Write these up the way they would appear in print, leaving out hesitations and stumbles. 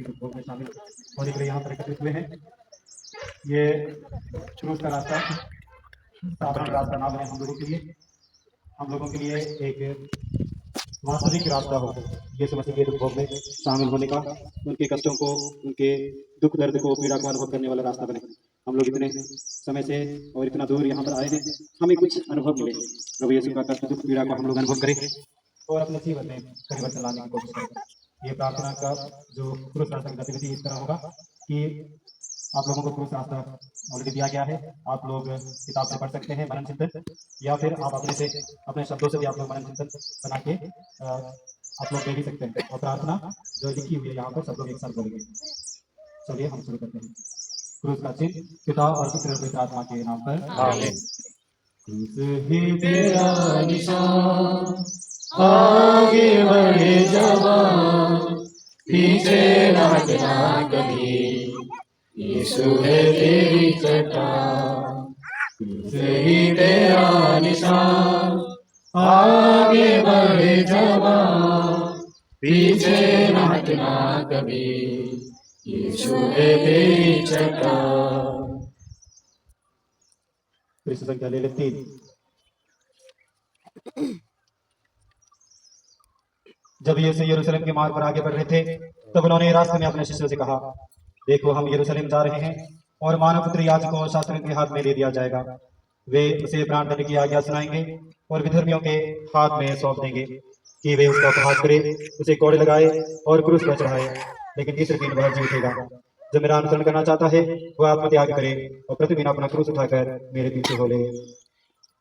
भोग में शामिल होने के लिए यहाँ पर एकत्रित हुए हैं। ये क्रूस का रास्ता साधारण रास्ता ना बने हम लोगों के लिए, हम लोगों के लिए एक वास्तविक रास्ता हो यीशु मसीह के दुख भोग में शामिल होने का, उनके कष्टों को, उनके दुख दर्द को, पीड़ा को अनुभव करने वाला रास्ता बने। हम लोग इतने समय से और इतना दूर यहाँ पर आए हैं, हमें कुछ अनुभव मिले। प्रभु यीशु का कष्ट, दुख, पीड़ा को हम लोग अनुभव करें और अपने जीवन में परिवर्तन लाने की कोशिश करें। ये प्रार्थना का जो क्रूस रास्ता की गतिविधि इस तरह होगा कि आप लोगों को क्रूस रास्ता ऑलरेडी दिया गया है, आप लोग किताब से पढ़ सकते हैं मनन चिंतन, या फिर आप अपने से अपने शब्दों से भी आप लोग मनन चिंतन बना के आप लोग दे भी सकते हैं। और प्रार्थना जो लिखी हुई है यहाँ पर सब लोग एक साथ बोलेंगे। चलिए हम शुरू करते हैं। क्रूस का चिन्ह पिता और पुत्र और पवित्र आत्मा के नाम पर आमीन। क्रूस ही तेरा निशान, आगे बढ़े जवान, पीछे न हटना कभी, यीशु है तेरी चट्टान। क्रूस ही तेरा निशान, आगे बढ़े जवान, पीछे न हटना कभी, यीशु है तेरी चट्टान। पृष्ठ संख्या ले लेते हैं। जब यीशु यरूशलेम के मार्ग पर आगे बढ़ रहे थे, तब उन्होंने रास्ते में अपने शिष्यों से कहा, देखो हम यरूशलेम जा रहे हैं और मानव पुत्र याजकों और शास्त्रियों के हाथ में दे दिया जाएगा। वे उसे प्राण दंड की आज्ञा सुनाएंगे और विधर्मियों के हाथ में सौंप देंगे कि वे उसका उपहास करें, उसे कोड़े लगाए और क्रूस पर चढ़ाए, लेकिन तीसरे दिन वह जी उठेगा। जो मेरा अनुसरण करना चाहता है वह आत्मत्याग करे और प्रतिदिन अपना क्रूस उठाकर मेरे पीछे हो ले।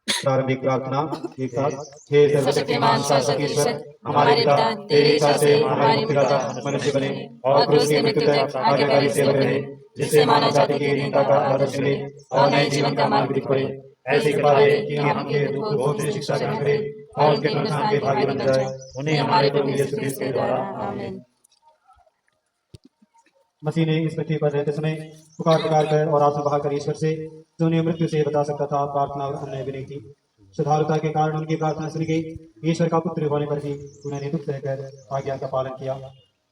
प्रारंभिक प्रार्थना एक साथ। हे सर्वशक्तिमान शासक ईश्वर, हमारे पिता, तेरी इच्छा से हमारे मुक्तिदाता मनुष्य बने और क्रूस की मृत्यु तक आज्ञाकारी सेवक रहे, जिससे मानव जाति की दीनता का आदर्श मिले और नए जीवन का मार्ग दिख पड़े। ऐसी कृपा दे कि हमके भोग से शिक्षा ग्रहण करें और उनके पुनरुत्थान के भागी बन जाए, उन्हें हमारे प्रभु यीशु क्रिस्त के द्वारा आमीन। मसीह ने इस पृथ्वी पर रहते समय पुकार पुकार कर और आंसू बहाकर ईश्वर से, जो उन्हें मृत्यु से बचा सकता था, प्रार्थना और अन्य विनय की। श्रद्धालुता के कारण उनकी प्रार्थना सुनी गई। ईश्वर का पुत्र होने पर भी उन्होंने दुख सहकर आज्ञा का पालन किया।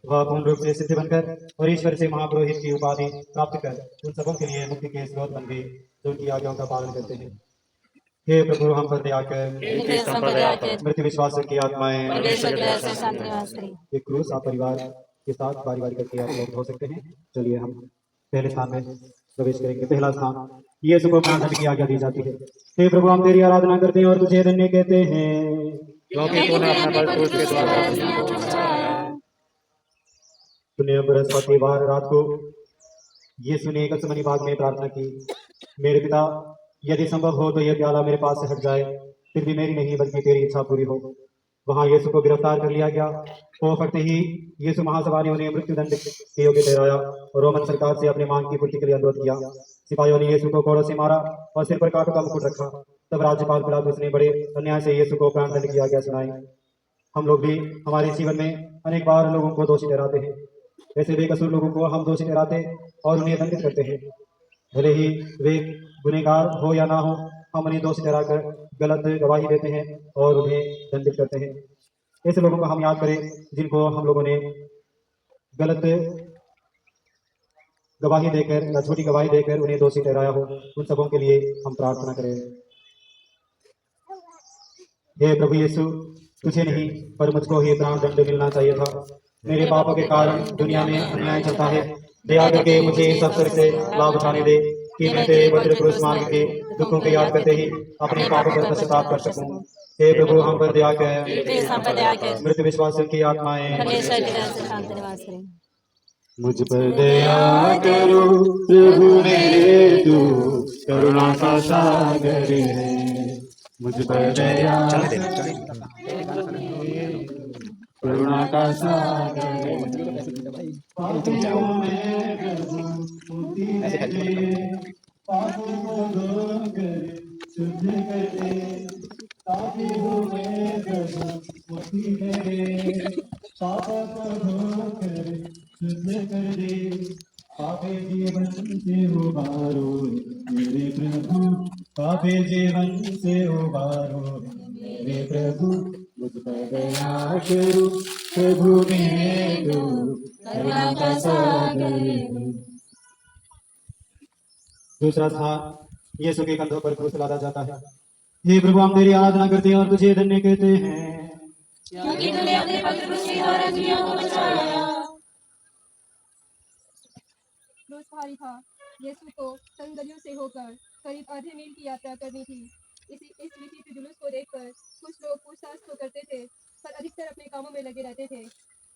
वह पूर्ण रूप से सिद्ध बनकर और ईश्वर से महापुरोहित की उपाधि प्राप्त कर उन सबों के लिए मुक्ति के स्रोत बन गए जो उनकी आज्ञाओं का पालन करते हैं। हे प्रभु हम पर दया कर, मृत्यु विश्वास की आत्माएं, ये क्रूस आप परिवार के साथ बारी बारी करके आप लोग हो सकते हैं। चलिए हम पहले स्थान में प्रवेश करेंगे। पहला स्थान, यीशु को प्राण दंड की आज्ञा दी जाती है। हे प्रभु हम तेरी आराधना करते हैं और तुझे धन्य कहते हैं, क्योंकि तूने अपना बल क्रूस के द्वारा तूने बृहस्पतिवार रात को यीशु ने गत्सेमनी बाग में प्रार्थना की, मेरे पिता यदि संभव हो तो यह प्याला मेरे पास से हट जाए, फिर भी मेरी नहीं बल्कि तेरी इच्छा पूरी हो। वहां यीशु को गिरफ्तार कर लिया गया। वो फटते ही यीशु महासभा ने उन्हें मृत्यु दंड के योग्य ठहराया और रोमन सरकार से अपने मांग की पूर्ति के लिए अनुरोध किया। सिपाहियों ने यीशु को कोड़ों से मारा और सिर पर कांटों का मुकुट रखा। तब राज्यपाल पिलातुस ने बड़े अन्याय से यीशु को प्राण दंड की आज्ञा सुनाई। हम लोग भी हमारे जीवन में अनेक बार लोगों को दोषी ठहराते हैं। ऐसे बेकसूर लोगों को हम दोषी ठहराते और उन्हें दंडित करते हैं, भले ही वे गुनहगार हो या ना हो। हम उन्हें दोषी ठहराकर गलत गवाही देते हैं और उन्हें दंडित करते हैं। ऐसे लोगों को हम याद करें जिनको हम लोगों ने गलत गवाही देकर या झूठी गवाही देकर उन्हें दोषी ठहराया हो। उन सबों के लिए हम प्रार्थना करें। हे प्रभु यीशु, तुझे नहीं पर मुझको ही प्राण दंड मिलना चाहिए था। मेरे पापों के कारण दुनिया में अन्याय चलता है। दया करके मुझे इस अवसर से लाभ उठाने दे कि मैं तेरे पवित्र क्रूस मार्ग के दुखों को याद करते ही अपने पापों पर पश्चाताप कर सकूं। हे प्रभु हम पर दया कर, मृत विश्वासियों की आत्माएं मुझ पर दया करो प्रभु मेरे, तू करुणा का सागर है। मुझ पर दया करुणा का सागर, पापियों में प्रभु मुक्ति दे, पापों को धोकर शुद्ध कर दे। पापियों में प्रभु मुक्ति दे, पापों को धोकर शुद्ध कर दे। पापे जीवन से उबारो मेरे प्रभु, पापे जीवन से उबारो मेरे प्रभु। मुझ पर दया करो प्रभु मेरे दो करुणा का सागर हो। दूसरा था यीशु के कंधों पर क्रूस लादा जाता है। हे प्रभु, हम तेरी आराधना करते हैं और तुझे धन्य कहते हैं, क्योंकि तूने अपने पवित्र क्रूस के द्वारा दुनिया को बचाया। क्रूस भारी था। यीशु को संगलियों से होकर करीब आधे मील की यात्रा करनी थी। इस विचित्र जुलूस को देखकर कुछ लोग पूछताछ तो करते थे, पर अधिकतर अपने कामों में लगे रहते थे।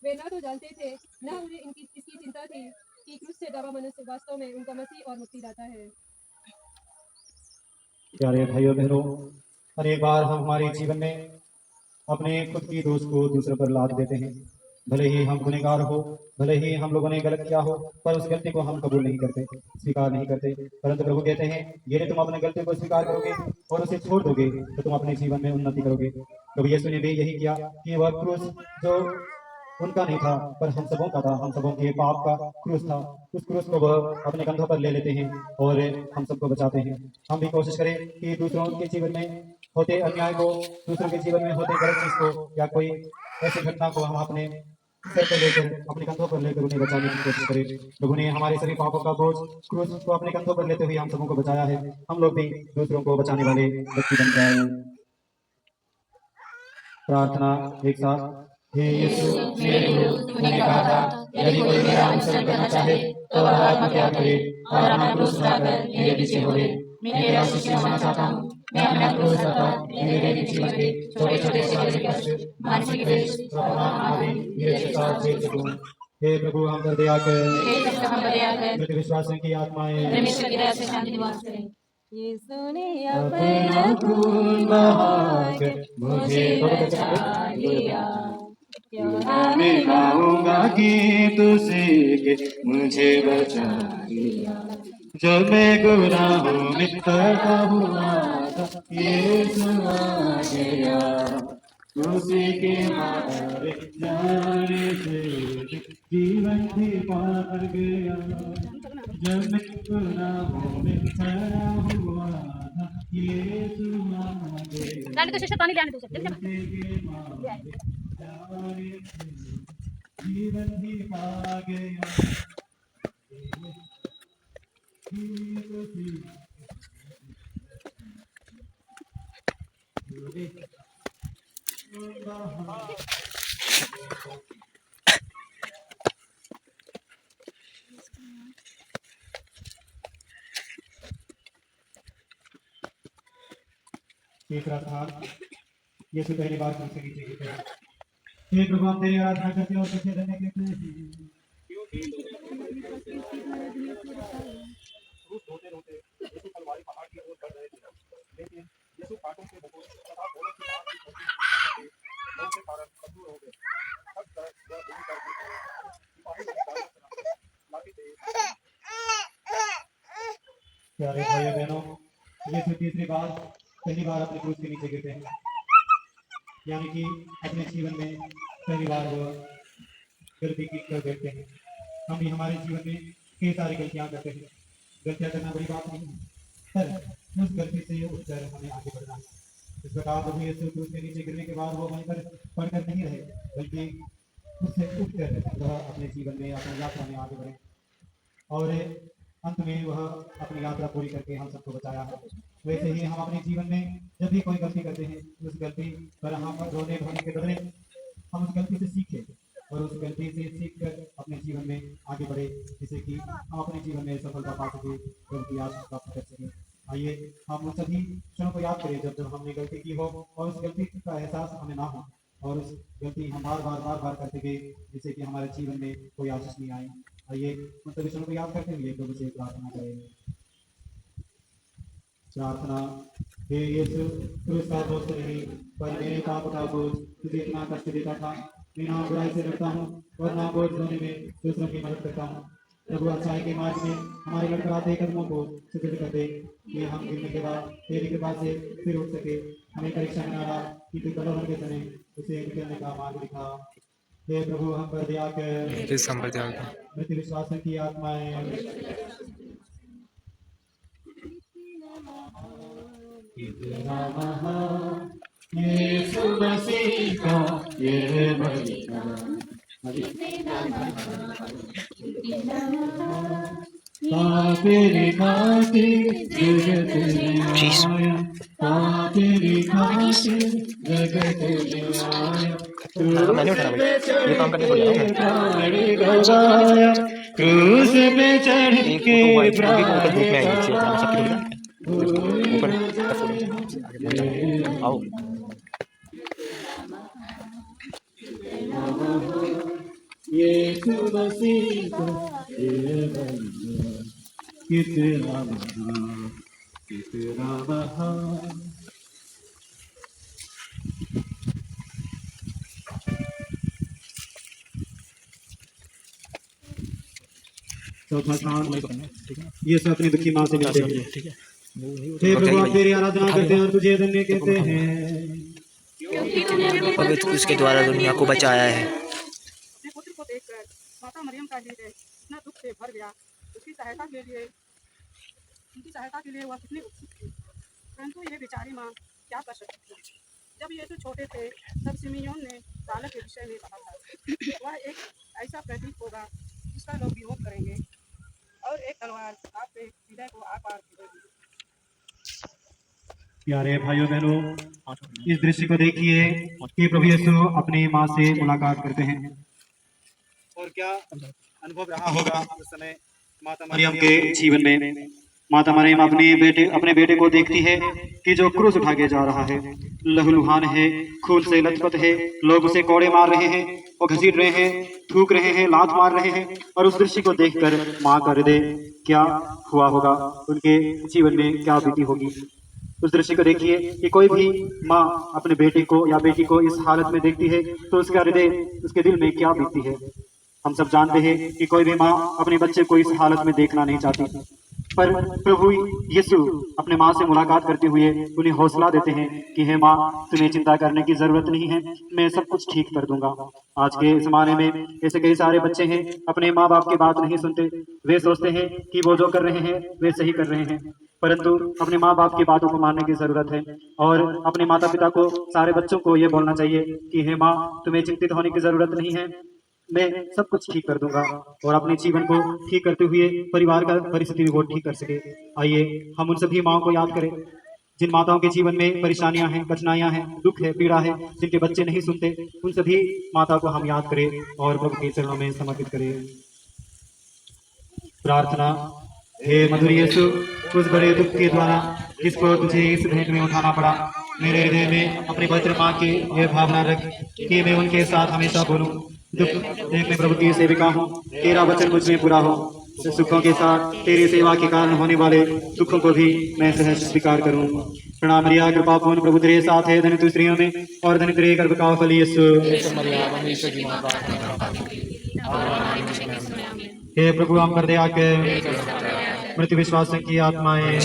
वे न तो जानते थे, न उन्हें इसकी चिंता थी कि क्रूस से दबा मनुष्य वास्तव में उनका मसीह और मुक्तिदाता है। प्यारे भाइयों बहनों, अनेक बार हम हमारे जीवन में अपने खुद की दोष को दूसरों पर लाद देते हैं। भले ही हम गुनहगार हो, भले ही हम लोगों ने गलत किया हो, पर उस गलती को हम कबूल नहीं करते, स्वीकार नहीं करते। परंतु प्रभु कहते हैं, यदि तुम अपनी गलती को स्वीकार करोगे और उसे छोड़ दोगे तो तुम अपने जीवन में उन्नति करोगे। प्रभु यीशु ने भी यही किया कि वह क्रूस जो उनका नहीं था पर हम सबों का था, हम सबों के पाप का क्रूस था, उस क्रूस को वह अपने कंधों पर ले लेते हैं और हम सबको बचाते हैं। हम भी कोशिश करें कि दूसरों के जीवन में होते अन्याय को, दूसरों के जीवन में होते गलत चीज को या कोई ऐसी घटना को हम अपने सर पर लेकर, अपने कंधों पर लेकर उन्हें बचाने की कोशिश करें। प्रभु ने हमारे सभी पापों का बोझ क्रूस को अपने कंधों पर लेते हुए हम सबों को बचाया है। हम लोग भी दूसरों को बचाने वाले व्यक्ति बन जाए। प्रार्थना एक साथ। हे यीशु मेरे गुरु, तूने कहा था, यदि कोई मेरा अनुसरण करना चाहे तो वह आत्मत्याग करे और अपना क्रूस उठाकर मेरे पीछे हो ले। मैं तेरा शिष्य होना चाहता हूँ। मैं अपना क्रूस उठाकर मेरे दैनिक जीवन के छोटे छोटे शारीरिक कष्ट, मानसिक क्लेश, अपमान आदि मेरे साथ झेल सकूं। हे प्रभु, हम पर दया कर। मृत विश्वासियों की आत्माएं परमेश्वर की दया से शांति निवास करें। यीशु ने अपना खून बहाकर मुझे बचा लिया। मैं गाऊंगा कि तुझसे के मुझे बचा लिया। जब मैं गुनाहों में पड़ा हुआ था, यीशु आ गया। उसी के मारे जाने से जीवन भी पार गया। जब मैं गुनाहों में पड़ा हुआ था, यीशु आ गया। लाने तो पानी लाने दो सब। उसी के मारे जाने से जीवन भी पा गया। तीसरा था यीशु पहली बार क्रूस के नीचे गिरे। हे प्रभु, हम तेरी आराधना करते हैं और तुझे धन्य कहते हैं। क्रूस रोते रोते यीशु कलवारी पहाड़ की ओर बढ़ रहे थे, लेकिन यीशु कांटों से बको तथा घोड़ों की आग की भस्मी के कारण कमजोर हो गए। तब तक वह बुरी तरह सिपाही लाठी से। प्यारे भाइयों बहनों, यीशु तीसरी बार पहली बार अपने क्रूस के नीचे गिरते हैं, यानी कि अपने जीवन में पहली बार वो गलती की कर बैठते हैं। हम भी हमारे जीवन में कई सारी गलतियां करते हैं। गलतियां करना बड़ी बात नहीं है, पर उस गलती से उठकर हमें आगे बढ़ना है। इस प्रकार प्रभु यीशु क्रूस के नीचे गिरने के बाद वो वहीं पर पढ़कर नहीं रहे, बल्कि उससे उठकर वह अपने जीवन में, अपनी यात्रा में आगे बढ़े और अंत में वह अपनी यात्रा पूरी करके हम सबको बचाया है। वैसे ही हम अपने जीवन में जब भी कोई गलती करते हैं, उस गलती पर हम रोने धोने के बदले हम उस गलती से सीखें और उस गलती से सीखकर अपने जीवन में आगे बढ़े, जिससे कि हम अपने जीवन में सफलता पा सके, गलती आशीष प्राप्त कर सके। आइए हम उन सभी क्षणों को याद करें जब जब हमने गलती की हो और उस गलती का एहसास हमें ना हो और उस गलती हम बार बार करते गए, जिससे कि हमारे जीवन में कोई आशीष नहीं आए। आइए उन सभी क्षणों को याद करते हुए प्रभु से प्रार्थना करें। प्रार्थना। हे यीशु, क्रूस का बोझ नहीं पर मेरे पाप का बोझ तुझे इतना कष्ट देता था। मैं ना बुराई से डरता हूँ और ना बोझ ढोने में दूसरों की मदद करता हूँ। प्रभु, अच्छाई के मार्ग में हमारे लड़खड़ाते कदमों को सुदृढ़ कर दे कि हम गिरने के बाद तेरी कृपा से फिर उठ सके। हमें परीक्षा में ना रहा कि तू कलवल के समय उसे निकलने का मार्ग दिखा। हे प्रभु, हम पर दया कर। मृत विश्वासों की आत्माएं इतना महान यीशु मसीह का ये बलिदान तेरी खातिर जगत में आया, तेरी खातिर जगत में आया, क्रूस पे चढ़ के आओ यीशु मसीह का ये बलिदान कितना महान, कितना महान। चौथा स्थान ये सब अपनी दुखी माँ से मिलते हैं। हे प्रभु आप तेरी आराधना करते हैं और तुझे धन्य कहते हैं। पवित्र उसके द्वारा दुनिया को बचाया है। अपने पुत्र को देखकर माता मरियम का हृदय इतना दुख से भर गया। उनकी सहायता के लिए वह कितनी उत्सुक थी, परंतु ये बेचारी माँ क्या कर सकती थी। जब यीशु छोटे थे तब सिमियोन ने बालक के विषय में कहा था, वह एक ऐसा प्रतीक होगा जिसका लोग विरोध करेंगे और एक तलवार आपके हृदय को आर पार करेगी। प्यारे भाइयों बहनों, इस दृश्य को देखिए कि प्रभु यीशु अपनी माँ से मुलाकात करते हैं और क्या अनुभव रहा होगा उस समय माता मरियम के जीवन में। माता मरियम अपने बेटे को देखती है कि जो क्रूस उठा के जा रहा है, लहूलुहान है, खून से लथपथ है, लोग उसे कोड़े मार रहे हैं, वो घसीट रहे हैं, थूक रहे हैं, लात मार रहे हैं। और उस दृश्य को देखकर माँ का हृदय क्या हुआ होगा, उनके जीवन में क्या बीती होगी। उस दृश्य को देखिए कि कोई भी माँ अपने बेटे को या बेटी को इस हालत में देखती है तो उसका हृदय, उसके दिल में क्या बीतती है। हम सब जानते हैं कि कोई भी माँ अपने बच्चे को इस हालत में देखना नहीं चाहती, पर प्रभु यीशु अपने माँ से मुलाकात करते हुए उन्हें हौसला देते हैं कि हे माँ, तुम्हें चिंता करने की जरूरत नहीं है, मैं सब कुछ ठीक कर दूंगा। आज के जमाने में ऐसे कई सारे बच्चे हैं, अपने माँ बाप की बात नहीं सुनते। वे सोचते हैं कि वो जो कर रहे हैं वे सही कर रहे हैं, परंतु अपने माँ बाप की बातों को मानने की जरूरत है। और अपने माता पिता को, सारे बच्चों को ये बोलना चाहिए कि हे माँ, तुम्हें चिंतित होने की जरूरत नहीं है, मैं सब कुछ ठीक कर दूंगा। और अपने जीवन को ठीक करते हुए परिवार का परिस्थिति भी वो ठीक कर सके। आइए हम उन सभी माओं को याद करें जिन माताओं के जीवन में परेशानियां हैं, कठिनाइयां हैं, दुख है, पीड़ा है, जिनके बच्चे नहीं सुनते, उन सभी माता को हम याद करें और प्रभु के चरणों में समर्पित करें। प्रार्थना। हे मधुर यीशु, उस बड़े दुख के द्वारा जिसको तुझे इस भेंट में उठाना पड़ा, मेरे हृदय में अपनी पवित्र माँ की यह भावना रख कि मैं उनके साथ हमेशा बोलूं। दुख एक मैं प्रभु की सेविका हूँ, तेरा वचन मुझ में पूरा हो। सुखों के साथ तेरी सेवा के कारण होने वाले दुखों को भी मैं सहज स्वीकार करूं। प्रणाम मरिया, कृपा पूर्ण प्रभु तेरे साथ है, धन्य तू स्त्रियों में और धन्य तेरे गर्भ का फल यीशु। हे प्रभु, हम कर दया के मृत्यु विश्वास की आत्माएं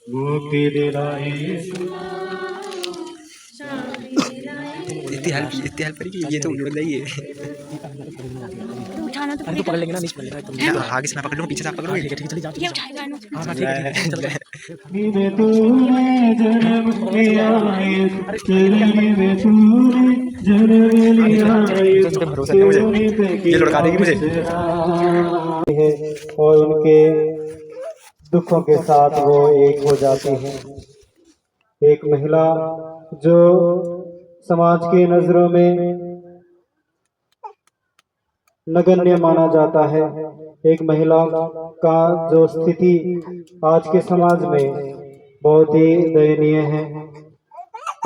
मुक्ति दिलाए। इतनी हेल्प करी ये तो उड़ जाइए। उठाना तो तो पकड़ लेंगे ना, नहीं पकड़ लेगा तो आगे से मैं पकड़ लूँ, पीछे से आप पकड़ोगे। ठीक है, चलिए जाओ। ये उठाएगा ना। हाँ ठीक है, चल रहे में तूने जन्म लिया, में तूने जन्म लिया, तो भरोसा नहीं मुझे, ये लड़का देगी मुझे। और उनके दुखों के साथ वो एक हो जाती है। एक महिला जो समाज की नजरों में नगण्य माना जाता है, एक महिला का जो स्थिति आज के समाज में बहुत ही दयनीय है।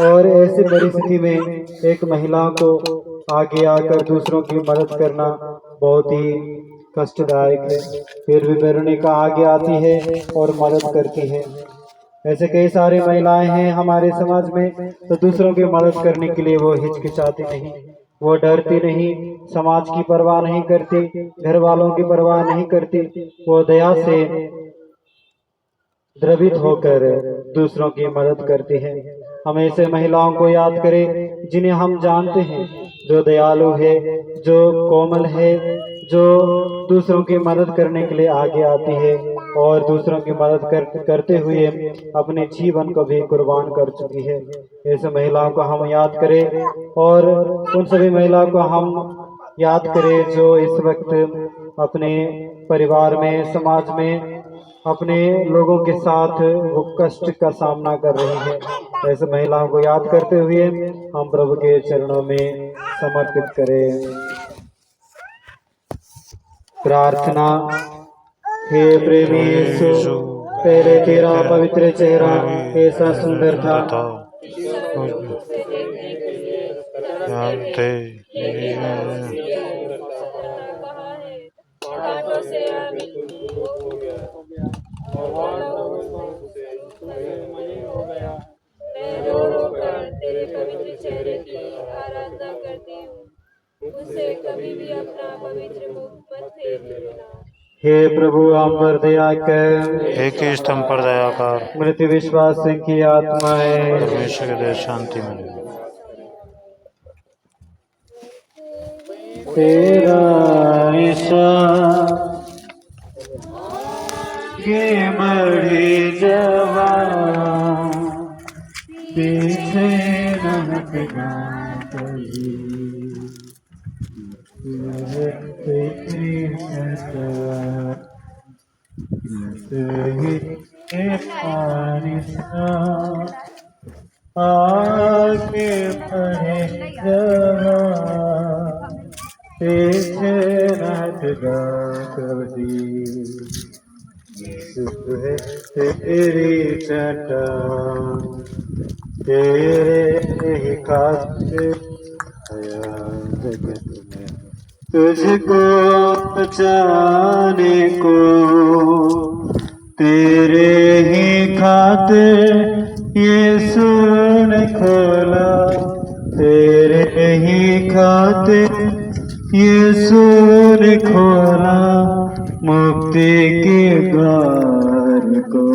और ऐसी परिस्थिति में एक महिला को आगे आकर दूसरों की मदद करना बहुत ही कष्टदायक है। फिर भी वेरोनिका आगे आती है और मदद करती है। ऐसे कई सारी महिलाएं हैं हमारे समाज में, तो दूसरों की मदद करने के लिए वो हिचकिचाती नहीं, वो डरती नहीं, समाज की परवाह नहीं करती, घर वालों की परवाह नहीं करती। वो दया से द्रवित होकर दूसरों की मदद करती है। हम ऐसे महिलाओं को याद करें जिन्हें हम जानते हैं, जो दयालु है, जो कोमल है, जो दूसरों की मदद करने के लिए आगे आती है और दूसरों की मदद करते हुए अपने जीवन को भी कुर्बान कर चुकी है। ऐसे महिलाओं को हम याद करें और उन सभी महिलाओं को हम याद करें जो इस वक्त अपने परिवार में, समाज में, अपने लोगों के साथ वो कष्ट का सामना कर रही है। ऐसे महिलाओं को याद करते हुए हम प्रभु के चरणों में समर्पित करें प्रार्थना। हे प्रेमी यीशु, पहले तेरा पवित्र चेहरा ऐसा सुंदर था, सर्वलोक से देखने के लिए तरसते हैं, लेकिन अब उसकी सुंदरता कहाँ है? कांटों से आवृत हो गया और लहू से हो गया। मैं रो रो कर तेरे पवित्र चेहरे की आराधना करती हूँ, उसे कभी भी अपना पवित्र मुख मत फेर लेना। हे प्रभु हम पर दया कर, एक ही स्तंभ पर दया कर, मृत्यु विश्वास की आत्माएं परमेश्वर के देश शांति मिले। तेरा निशान के बड़ी जवान पीछे न हटना कभी। आगे बढ़े जवान पीछे न हटना कभी। सुबह तेरी चट्टान तेरे ही खातिर आया जगत में, तुझको बचाने को तेरे ही खातिर यीशु ने खोला, तेरे ही खातिर यीशु ने खोला मुक्ति के द्वार को।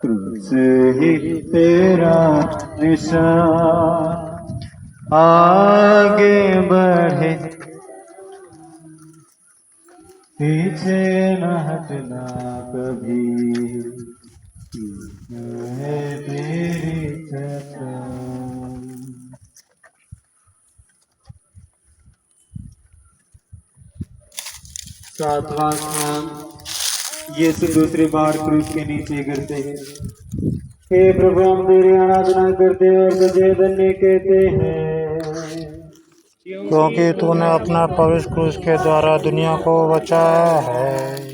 क्रूस ही तेरा निशान, आगे बढ़े पीछे न हटना कभी। है तेरी चट्टान। सातवां स्थान, यीशु दूसरी बार क्रूस के नीचे गिरते हैं। हे प्रभु हम तेरी आराधना करते हैं और तुझे धन्य कहते हैं, क्योंकि तूने अपना पवित्र क्रूस के द्वारा दुनिया को बचाया है।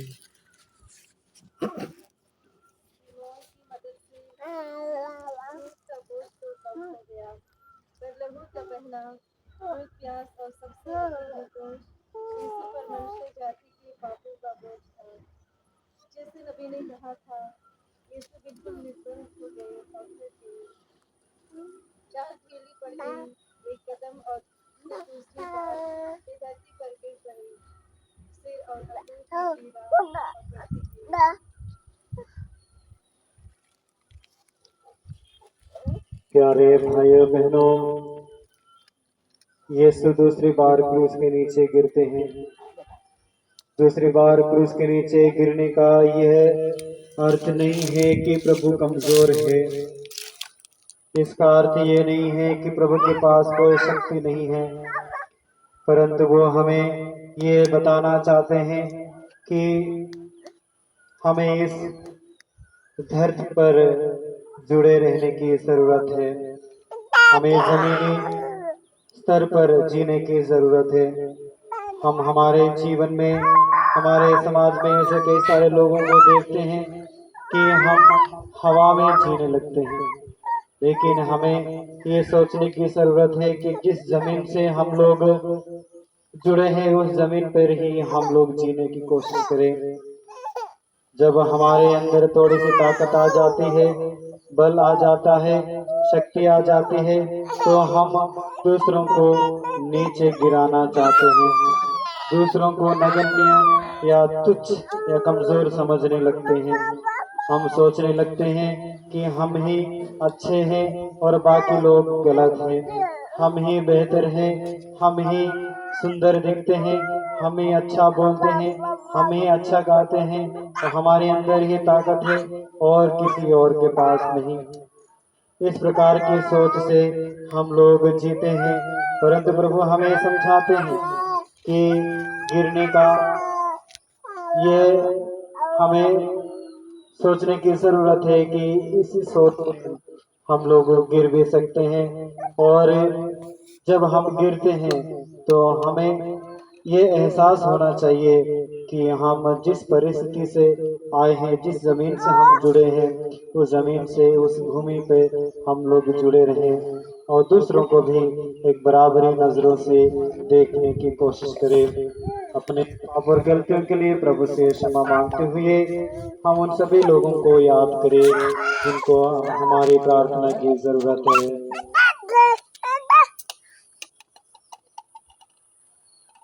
प्यास और सबसे निर्दोष यीशु पर मनुष्य जाति के पापों का बोझ था। जैसे नबी ने कहा था, यीशु बिल्कुल निर्दोष हो गए और फिर चार कीली पड़ गई, एक कदम और दूसरी बार धरती पर गिर पड़ी, सिर और अपनी पीड़ा। प्यारे भाइयों बहनों, यीशु दूसरी बार क्रूस के नीचे गिरते हैं। दूसरी बार क्रूस के नीचे गिरने का यह अर्थ नहीं है कि प्रभु कमजोर है। इसका अर्थ ये नहीं है कि प्रभु के पास कोई शक्ति नहीं है, परंतु वो हमें ये बताना चाहते हैं कि हमें इस धरती पर जुड़े रहने की जरूरत है। हमें जमीनी स्तर पर जीने की जरूरत है। हम हमारे जीवन में, हमारे समाज में ऐसे कई सारे लोगों को देखते हैं कि हम हवा में जीने लगते हैं, लेकिन हमें ये सोचने की जरूरत है कि जिस जमीन से हम लोग जुड़े हैं उस जमीन पर ही हम लोग जीने की कोशिश करें। जब हमारे अंदर थोड़ी सी ताकत आ जाती है, बल आ जाता है, शक्ति आ जाती है, तो हम दूसरों को नीचे गिराना चाहते हैं, दूसरों को नगण्य या तुच्छ या कमजोर समझने लगते हैं। हम सोचने लगते हैं कि हम ही अच्छे हैं और बाकी लोग गलत हैं, हम ही बेहतर हैं, हम ही सुंदर दिखते हैं, हमें अच्छा बोलते हैं, हमें अच्छा गाते हैं, तो हमारे अंदर ही ताकत है और किसी और के पास नहीं। इस प्रकार की सोच से हम लोग जीते हैं, परंतु प्रभु हमें समझाते हैं कि गिरने का ये हमें सोचने की जरूरत है कि इसी सोच में हम लोग गिर भी सकते हैं। और जब हम गिरते हैं तो हमें ये एहसास होना चाहिए कि हम जिस परिस्थिति से आए हैं, जिस जमीन से हम जुड़े हैं, उस जमीन से, उस भूमि पे हम लोग जुड़े रहें और दूसरों को भी एक बराबरी नजरों से देखने की कोशिश करें। अपने पाप और गलतियों के लिए प्रभु से क्षमा मांगते हुए हम उन सभी लोगों को याद करें जिनको हमारी प्रार्थना की जरूरत है।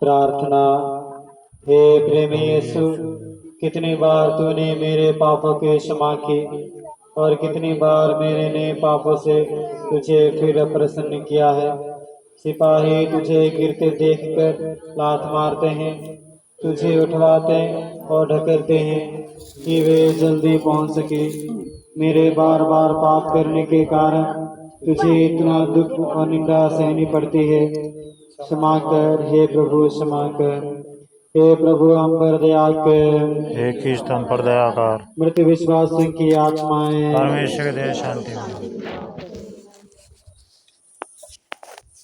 प्रार्थना। हे प्रेमी यीशु, कितनी बार तूने मेरे पापों की क्षमा की और कितनी बार मेरे नए पापों से तुझे फिर प्रसन्न किया है। सिपाही तुझे गिरते देखकर लात मारते हैं, तुझे उठवाते और ढकेलते हैं कि वे जल्दी पहुंच सके। मेरे बार बार पाप करने के कारण तुझे इतना दुख और निंदा सहनी पड़ती है। क्षमा कर हे प्रभु, क्षमा कर हे प्रभु, हम पर दया कर। हे ख्रीस्त हम पर दया कर। मृत विश्वासियों की आत्माएं परमेश्वर के दे शांति में।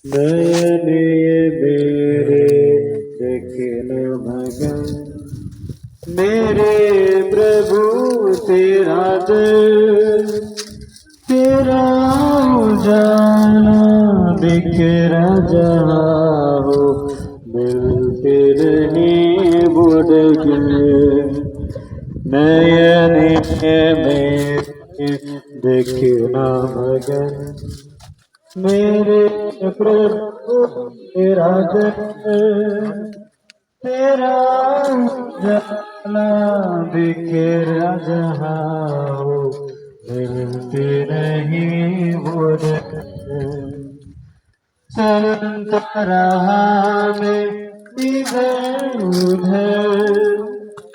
मैंने मेरे लेकिन भगन मेरे प्रभु तेरा दर, तेरा उजाला बिखरा जहाँ हो, मिलते रहे बुढ़ के नयने में देखना मगन मेरे प्रभु तेरा दर, तेरा उजाला बिखरा जहाँ हो, मिलते नहीं बुढ़ चलता रहा मैं इधर उधर,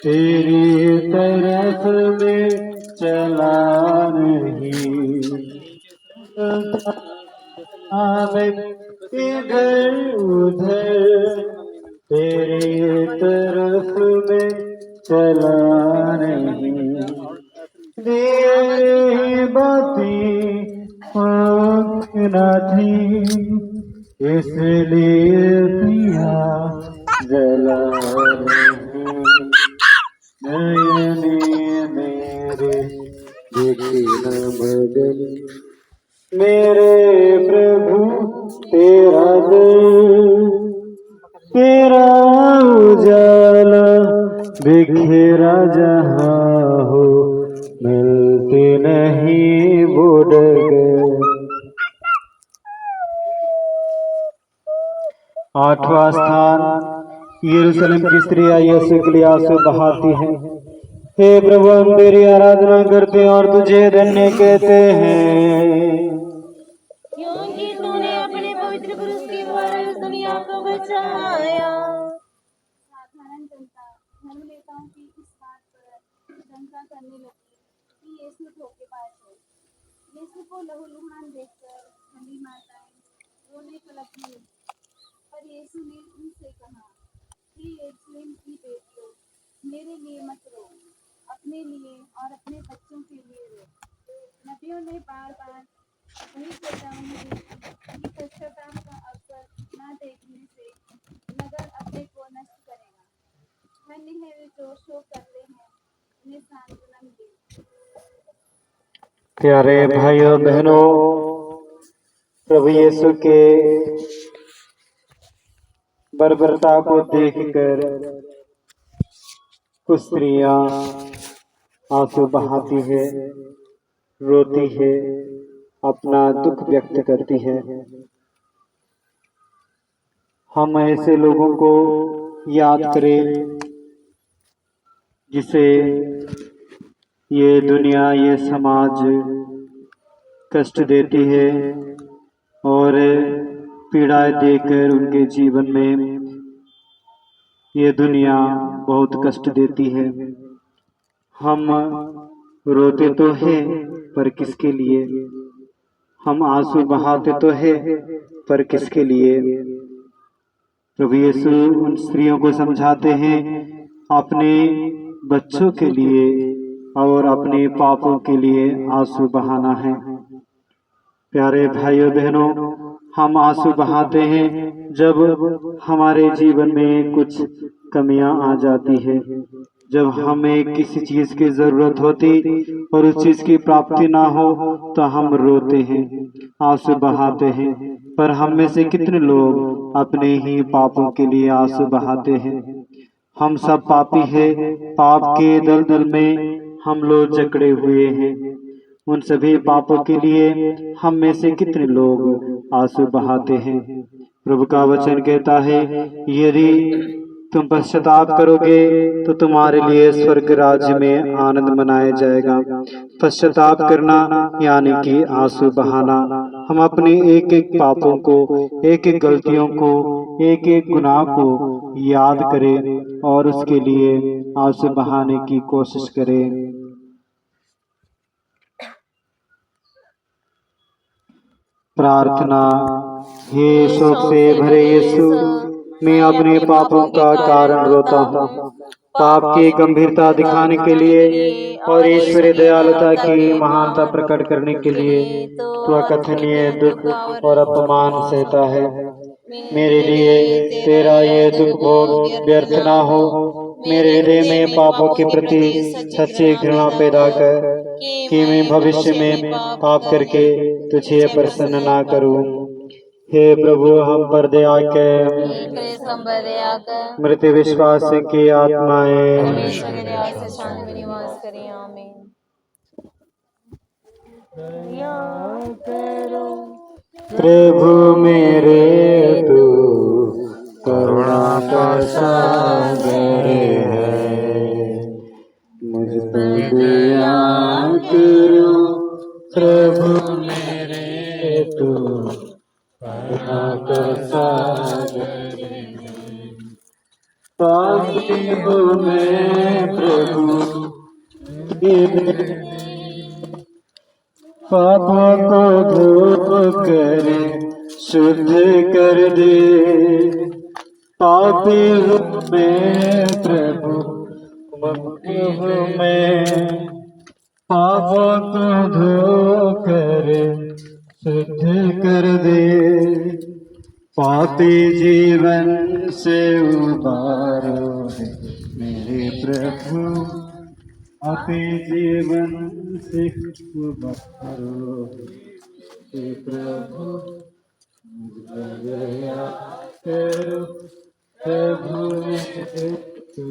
तेरी तरफ में चला नहीं। चलता मैं इधर उधर, तेरी तरफ में चला नहीं। तेरी बातें ना थी, इसलिए पिया जला रही। नयने मेरे देखी न बदल, मेरे प्रभु तेरा दर, तेरा उजाला बिखेरा जहाँ हो, मिलते नहीं बुढ़ गए। 8वां स्थान, यरूशलेम की स्त्रियां यीशु के लिए आंसू बहाती हैं। हे प्रभु, हम तेरी आराधना करते हैं और तुझे धन्य कहते हैं, क्योंकि तूने अपने पवित्र क्रूस के द्वारा इस दुनिया को बचाया। साधारण जनता धर्मनेताओं की इस बात पर शंका करने लगी कि यीशु धोखेबाज है। यीशु को लहूलुहान देखकर ठंडी माताएं रोने लगने लगी। पर यीशु ने उनसे कहा, हे यरूशलेम की बेटियों, मेरे लिए मत रो, अपने लिए और अपने बच्चों के लिए रो। नबियों ने बार बार वही चेतावनी दी कि पश्चाताप का अवसर न देखने से नगर अपने को नष्ट करेगा। धन्य है वे जो शोक करते हैं, उन्हें सांत्वना मिलेगी। प्यारे भाइयों बहनों, प्रभु यीशु के बर्बरता को देखकर कुछ स्त्रियां आंसू बहाती है, रोती है, अपना दुख व्यक्त करती है। हम ऐसे लोगों को याद करें जिसे ये दुनिया, ये समाज कष्ट देती है और पीड़ाएं देकर उनके जीवन में ये दुनिया बहुत कष्ट देती है। हम रोते तो हैं पर किसके लिए, हम आंसू बहाते तो हैं पर किसके लिए। प्रभु यीशु उन स्त्रियों को समझाते हैं अपने बच्चों के लिए और अपने पापों के लिए आंसू बहाना है। प्यारे भाइयों बहनों, हम आंसू बहाते हैं जब हमारे जीवन में कुछ कमियां आ जाती है, जब हमें किसी चीज की जरूरत होती और उस चीज की प्राप्ति ना हो तो हम रोते हैं, आंसू बहाते हैं। पर हम में से कितने लोग अपने ही पापों के लिए आंसू बहाते हैं। हम सब पापी हैं, पाप के दलदल में हम लोग जकड़े हुए हैं। उन सभी पापों के लिए हम में से कितने लोग आंसू बहाते हैं। प्रभु का वचन कहता है, यदि तुम पश्चाताप करोगे तो तुम्हारे लिए स्वर्ग राज्य में आनंद मनाया जाएगा। पश्चाताप करना यानी कि आंसू बहाना। हम अपने एक एक पापों को, एक एक गलतियों को, एक एक गुनाह को याद करें और उसके लिए आंसू बहाने की कोशिश करें। प्रार्थना। हे शोक से भरे यीशु, मैं अपने पापों का कारण रोता हूँ। पाप की गंभीरता दिखाने के लिए और ईश्वरीय दयालुता की महानता प्रकट करने के लिए तो अकथनीय दुख और अपमान सहता है। मेरे लिए तेरा ये दुख भोग व्यर्थ ना हो। मेरे हृदय में पापों के प्रति सच्ची घृणा पैदा कर कि मैं भविष्य में पाप करके तुझे प्रसन्न ना करूं। हे प्रभु, हम पर दया कर। मृत विश्वास की आत्माएं शांति में निवास करें। आमीन। दया करो प्रभु मेरे, तू करुणा का सागर है। मुझ पर दया करो प्रभु मेरे, तू करुणा का सागर है। पापी हूँ मैं प्रभु, पापों को धो कर शुद्ध कर दे। पापी हूँ मैं प्रभु, मुक्त हूँ मैं, पापों को धो कर शुद्ध कर दे। पापी जीवन से उबारो है मेरे प्रभु, पापी जीवन से उबारो है प्रभु। मुझ पर दया करो प्रभु मेरे, तू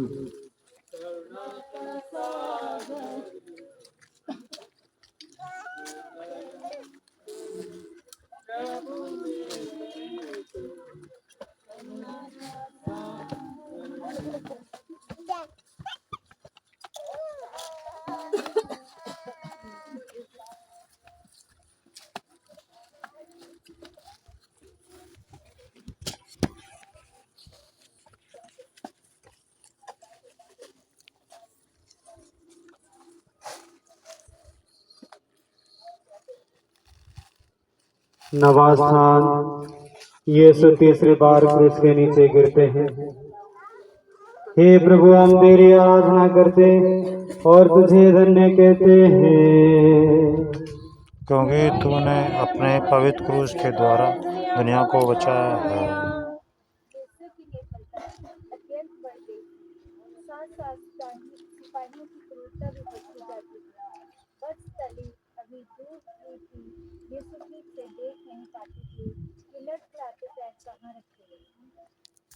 नवा स्थान। यीशु तीसरी बार क्रूस के नीचे गिरते हैं। हे प्रभु, हम तेरी आराधना करते और तुझे धन्य कहते हैं, क्योंकि तूने अपने पवित्र क्रूस के द्वारा दुनिया को बचाया है। अत्यंत बढ़ गई। साथ साथ सिपाहियों की क्रूरता भी बढ़ती जाती है। बदतली अभी दूर की थी, यीशु ठीक से देख नहीं पाती थी कि लड़खड़ाते पैर कहाँ रखे गए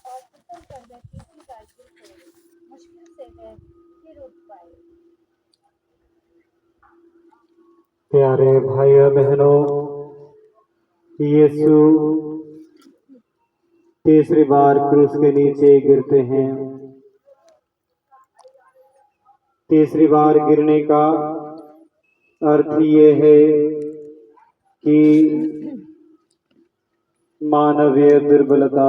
और फिसल कर वह तीसरी बार गिर पड़े। मुश्किल से वह फिर उठ पाए। प्यारे भाइयों बहनों, यीशु तीसरी बार क्रूस के नीचे गिरते हैं। तीसरी बार गिरने का अर्थ ये है कि मानवीय दुर्बलता,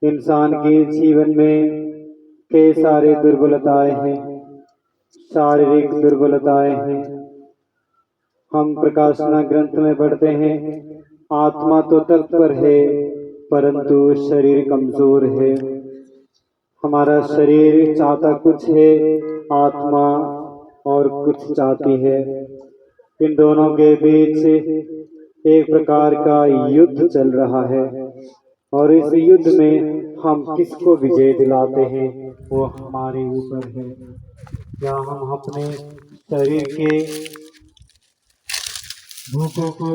इंसान के जीवन में कई सारे दुर्बलताएं हैं, शारीरिक दुर्बलताएं हैं। हम प्रकाशना ग्रंथ में पढ़ते हैं, आत्मा तो तत्पर है परंतु शरीर कमजोर है। हमारा शरीर चाहता कुछ है, आत्मा और कुछ चाहती है। इन दोनों के बीच एक प्रकार का युद्ध चल रहा है और इस युद्ध में हम किसको विजय दिलाते हैं वो हमारे ऊपर है। क्या हम अपने शरीर के भूखों को,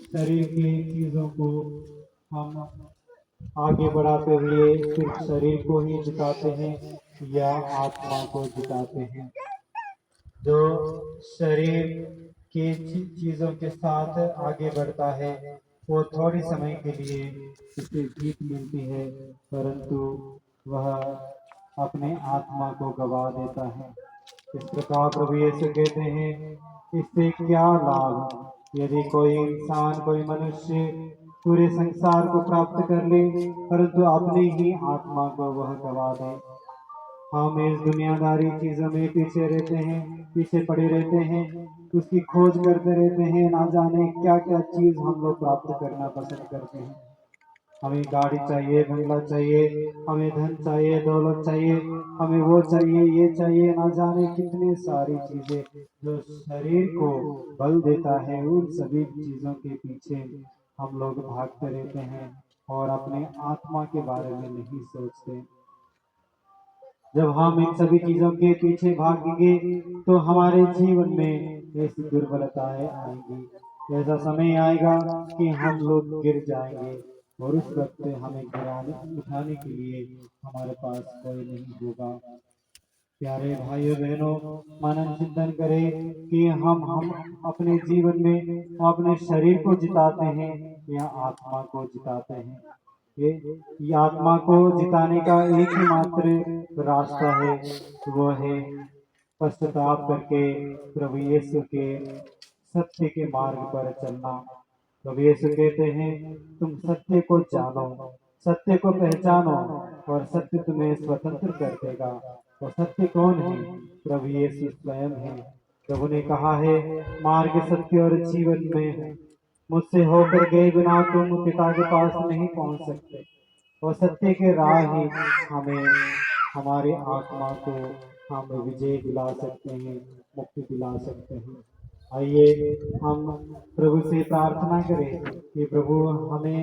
शरीर की चीजों को हम आगे बढ़ाते हुए सिर्फ शरीर को ही जिताते हैं या आत्मा को जिताते हैं? जो शरीर की चीजों के साथ आगे बढ़ता है वो थोड़ी समय के लिए उसे जीत मिलती है, परंतु वह अपने आत्मा को गवा देता है। इस प्रकार प्रभु यीशु कहते हैं, इससे क्या लाभ यदि कोई इंसान, कोई मनुष्य पूरे संसार को प्राप्त कर ले परंतु अपने ही आत्मा को वह गवा दे। हम इस दुनियादारी चीजों में पीछे रहते हैं, पीछे पड़े रहते हैं, उसकी खोज करते रहते हैं। ना जाने क्या क्या चीज हम लोग प्राप्त करना पसंद करते हैं। हमें गाड़ी चाहिए, बंगला चाहिए, हमें धन चाहिए, दौलत चाहिए, हमें वो चाहिए, ये चाहिए, ना जाने कितनी सारी चीजें जो शरीर को बल देता है। उन सभी चीजों के पीछे हम लोग भागते रहते हैं और अपने आत्मा के बारे में नहीं सोचते। जब हम इन सभी चीजों के पीछे भागेंगे तो हमारे जीवन में ऐसी दुर्बलताएं आएंगी। ऐसा समय आएगा कि हम लोग गिर जाएंगे और उस वक्त हमें उठाने के लिए हमारे पास कोई नहीं होगा। प्यारे भाइयों बहनों, मनन चिंतन करें कि हम अपने जीवन में अपने शरीर को जिताते हैं या आत्मा को जिताते हैं। ये आत्मा को जिताने का एक ही मात्र रास्ता है, वो है पश्चाताप करके प्रभु यीशु के सत्य के मार्ग पर चलना। प्रभु यीशु कहते हैं, तुम सत्य को जानो, सत्य को पहचानो और सत्य तुम्हें स्वतंत्र कर देगा। और सत्य कौन है? प्रभु यीशु स्वयं है। प्रभु ने कहा है, मार्ग, सत्य और जीवन में मुझसे होकर गए बिना तुम पिता के पास नहीं पहुंच सकते। और सत्य के राह ही हमें, हमारे आत्मा को हम विजय दिला सकते हैं, मुक्ति दिला सकते हैं। आइए हम प्रभु से प्रार्थना करें कि प्रभु हमें,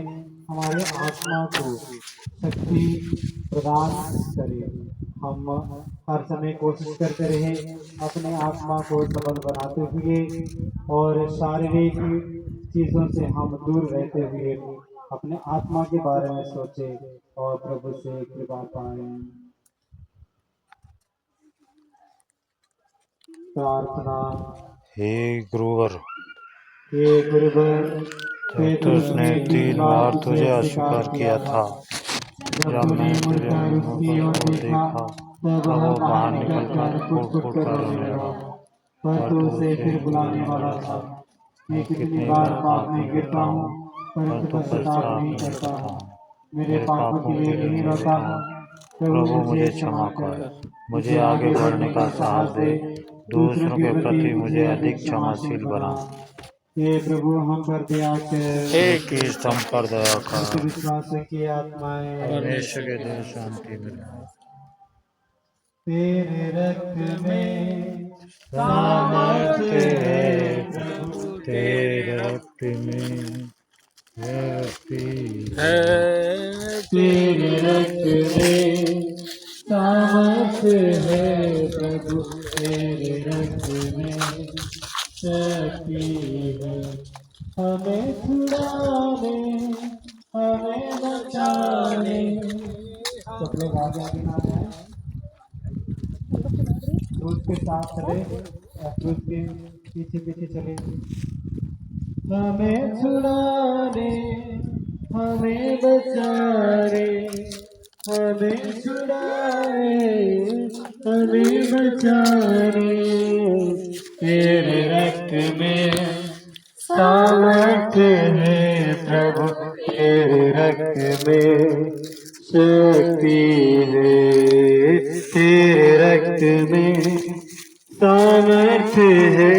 हमारे आत्मा को शक्ति प्रदान करे। हम हर समय कोशिश करते रहे अपने आत्मा को सबल बनाते हुए और शारीरिक चीजों से हम दूर रहते हुए अपने आत्मा के बारे में सोचे और प्रभु से कृपा पाएं। प्रार्थना। हे गुरुवर, हे गुरुवर, जब उसने 3 बार तुझे अस्वीकार किया था, जब मैं तुझे मुख को देखा तब वो बाहर निकलकर फूट कर रोने लगा, पर तू उसे फिर बुलाने वाला था। मैं कितनी बार पाप में गिरता हूँ परंतु पश्चाताप नहीं करता हूँ, मेरे पापों के लिए नहीं रोता हूँ। प्रभु मुझे क्षमा कर, मुझे आगे बढ़ने का साहस दे, दूसरों के प्रति मुझे अधिक क्षमाशील बना। हे प्रभु, हम पर दया कर, एक ही स्तंभ पर दया कर, विश्वास की आत्माएं परमेश्वर के दिल शांति मिले। तेरे रक्त में सामर्थ्य है प्रभु, तेरे रक्त में शक्ति है, तेरे रक्त में सामर्थ्य है प्रभु, तेरे रक्त में शक्ति है। हमें छुड़ाने, हमें बचाने। सब लोग आगे आगे ना जाए, क्रूस के साथ चले, क्रूस के पीछे पीछे चले। हमें छुड़ाने, हमें बचाने, हमें छुड़ाए, हमें बचाने। तेरे रक्त में सामर्थ्य है प्रभु, तेरे रक्त में शक्ति है तेरे रक्त में, सामर्थ्य है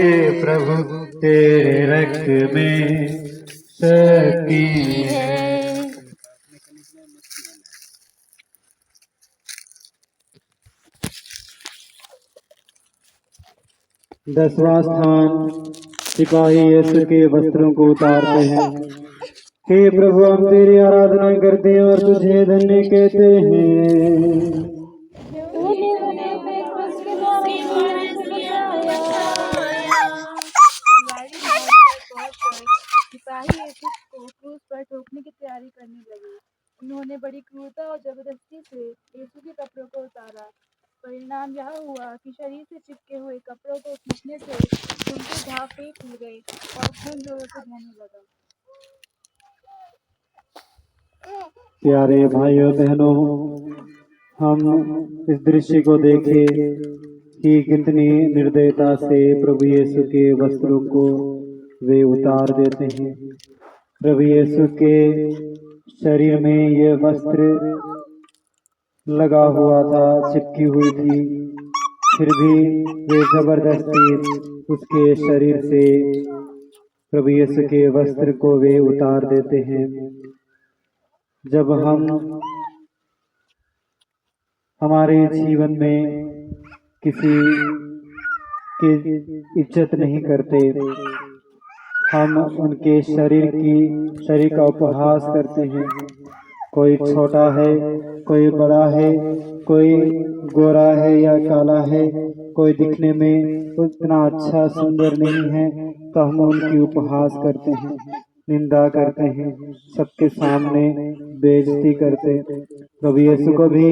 प्रभु तेरे रक्त में शक्ति है। 10वां स्थान, सिपाही यीशु के वस्त्रों को उतारते हैं। हे प्रभु, हम तेरी आराधना करते हैं और तुझे धन्य कहते हैं। सिपाही यीशु को क्रूस पर ठोकने की तैयारी करने लगे। उन्होंने बड़ी क्रूरता और जबरदस्ती से यीशु के कपड़ों को उतारा। परिणाम यह हुआ कि शरीर से चिपके हुए कपड़ों को खींचने से उनके घाव फेंक ली गई और खून लोगों को बहने लगा। प्यारे भाइयों बहनों, हम इस दृश्य को देखें कि कितनी निर्दयता से प्रभु यीशु के वस्त्रों को वे उतार देते हैं। प्रभु यीशु के शरीर में यह वस्त्र लगा हुआ था, चिपकी हुई थी, फिर भी वे जबरदस्ती उसके शरीर से प्रभु यीशु के वस्त्र को वे उतार देते हैं। जब हम हमारे जीवन में किसी की इज्जत नहीं करते, हम उनके शरीर का उपहास करते हैं। कोई छोटा है, कोई बड़ा है, कोई गोरा है या काला है, कोई दिखने में उतना अच्छा सुंदर नहीं है, तो हम उनकी उपहास करते हैं, निंदा करते हैं, सबके सामने बेइज्जती करते। प्रभु यीशु को भी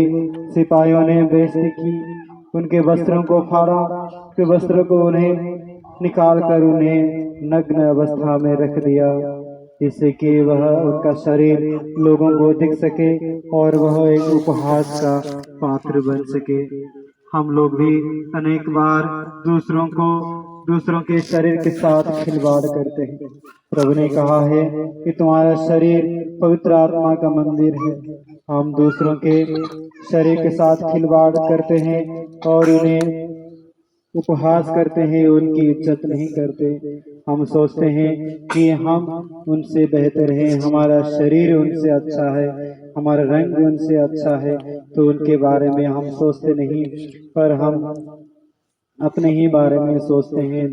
सिपाहियों ने बेइज्जती की, उनके वस्त्रों को फाड़ा, के वस्त्रों को उन्हें निकाल कर उन्हें नग्न अवस्था में रख दिया, जिससे कि वह उनका शरीर लोगों को दिख सके और वह एक उपहास का पात्र बन सके। हम लोग भी अनेक बार दूसरों के शरीर के साथ खिलवाड़ करते हैं। प्रभु ने कहा है कि तुम्हारा शरीर पवित्र आत्मा का मंदिर है। हम दूसरों के शरीर के साथ खिलवाड़ करते हैं और उन्हें उपहास करते हैं, उनकी इज्जत नहीं करते। हम सोचते हैं कि हम उनसे बेहतर हैं, हमारा शरीर उनसे अच्छा है, हमारा रंग उनसे अच्छा है, तो उनके बारे में हम सोचते नहीं, पर हम अपने ही बारे में सोचते हैं।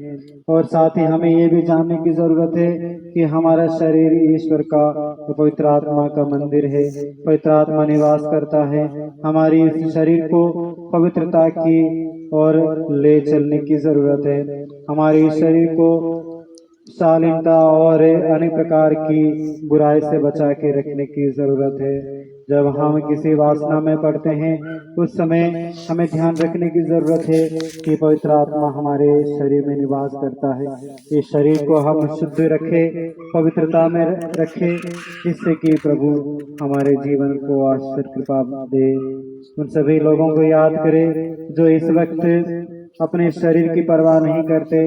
और साथ ही हमें ये भी जानने की जरूरत है कि हमारा शरीर ईश्वर का पवित्र आत्मा का मंदिर है, पवित्र आत्मा निवास करता है। हमारी इस शरीर को पवित्रता की और ले चलने की जरूरत है। हमारे शरीर को शालीनता और अनेक प्रकार की बुराई से बचा के रखने की जरूरत है। जब हम किसी वासना में पड़ते हैं, उस समय हमें ध्यान रखने की जरूरत है कि पवित्र आत्मा हमारे शरीर में निवास करता है। इस शरीर को हम शुद्ध रखें, पवित्रता में रखें, जिससे कि प्रभु हमारे जीवन को आशीर्वाद कृपा दे। उन सभी लोगों को याद करें जो इस वक्त अपने शरीर की परवाह नहीं करते,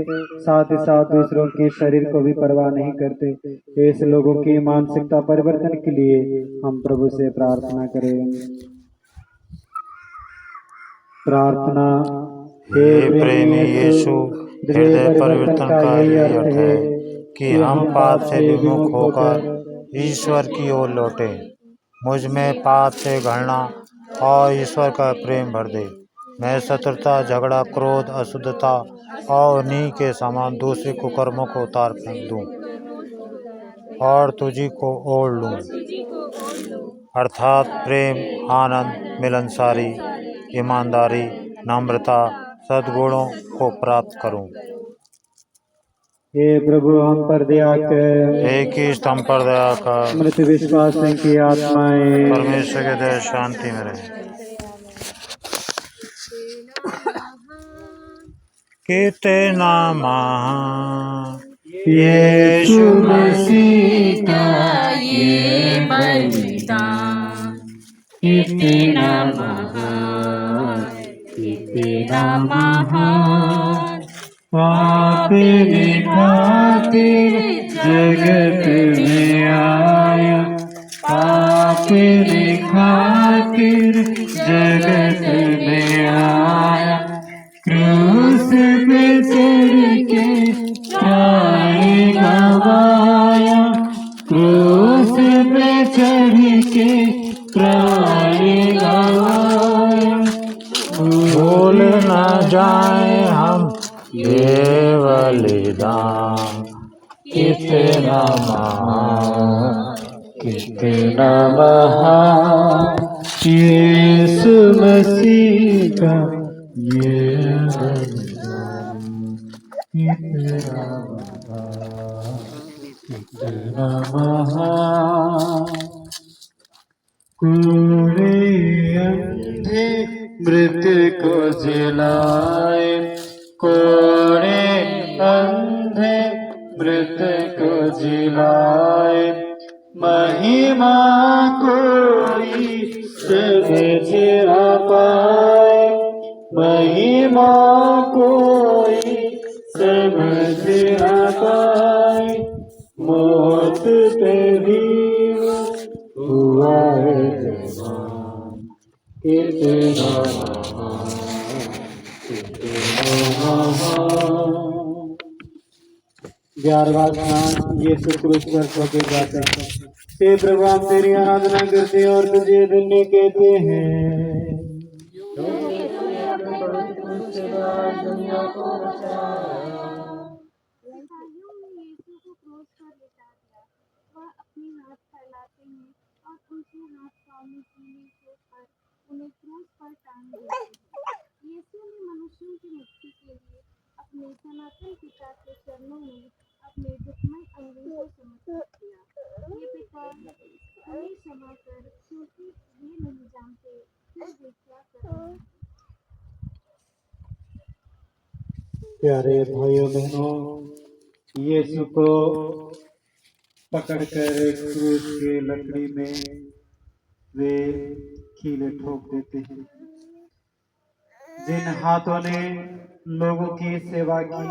साथ ही साथ दूसरों के शरीर को भी परवाह नहीं करते। ऐसे लोगों की मानसिकता परिवर्तन के लिए हम प्रभु से प्रार्थना करें। प्रार्थना। हे प्रेमी यीशु, हृदय परिवर्तन का यही अर्थ है कि हम पाप से विमुख होकर ईश्वर की ओर लौटे। मुझ में पाप से घृणा और ईश्वर का प्रेम भर दे। मैं शत्रुता, झगड़ा, क्रोध, अशुद्धता और उन्हीं के समान दूसरे कुकर्मों को उतार फेंक दूं और तुझी को ओढ़ लूं, अर्थात प्रेम, आनंद, मिलनसारी, ईमानदारी, नम्रता, सद्गुणों को प्राप्त करूं। हे प्रभु, हम पर दया कर। एक ही स्तंभ पर दया कर। मृत विश्वास की आत्माएं परमेश्वर के दया शांति में रहे। कितना महान यीशु मसीह का ये बलिदान, कितना महान, कितना महान। अपने खातिर जगत में आया, अपने खातिर जाए हम ये बलिदान, कितना महान, कितना महान यीशु मसीह का ये बलिदान, कितना महान, कितना महान। कोड़े अंधे मृत को जिलाए, कोड़े अंधे मृत को जिलाए, महिमा कोई समझ न पाए, महिमा कोई समझ न पाए, मौत पे भी हुआ है जवान, कितना महान, कितना महान। 11वां स्नान यीशु क्रूस पर ठोके जाते हैं। हे प्रभु, हम तेरी आराधना करते हैं और तुझे धन्य कहते हैं। उन्हें क्रूस पर टांग दिया। यीशु ने मनुष्यों की मुक्ति के लिए अपने सनातन पिता के चरणों में अपने दुखमय अंगों को समर्पित किया। ये पिता हमें क्षमा कर, क्योंकि ये नहीं जानते कि वे क्या कर रहे हैं। प्यारे भाइयों बहनों, यीशु को पकड़कर क्रूस के लकड़ी में वे कीले ठोक देते हैं। जिन हाथों ने लोगों की सेवा की,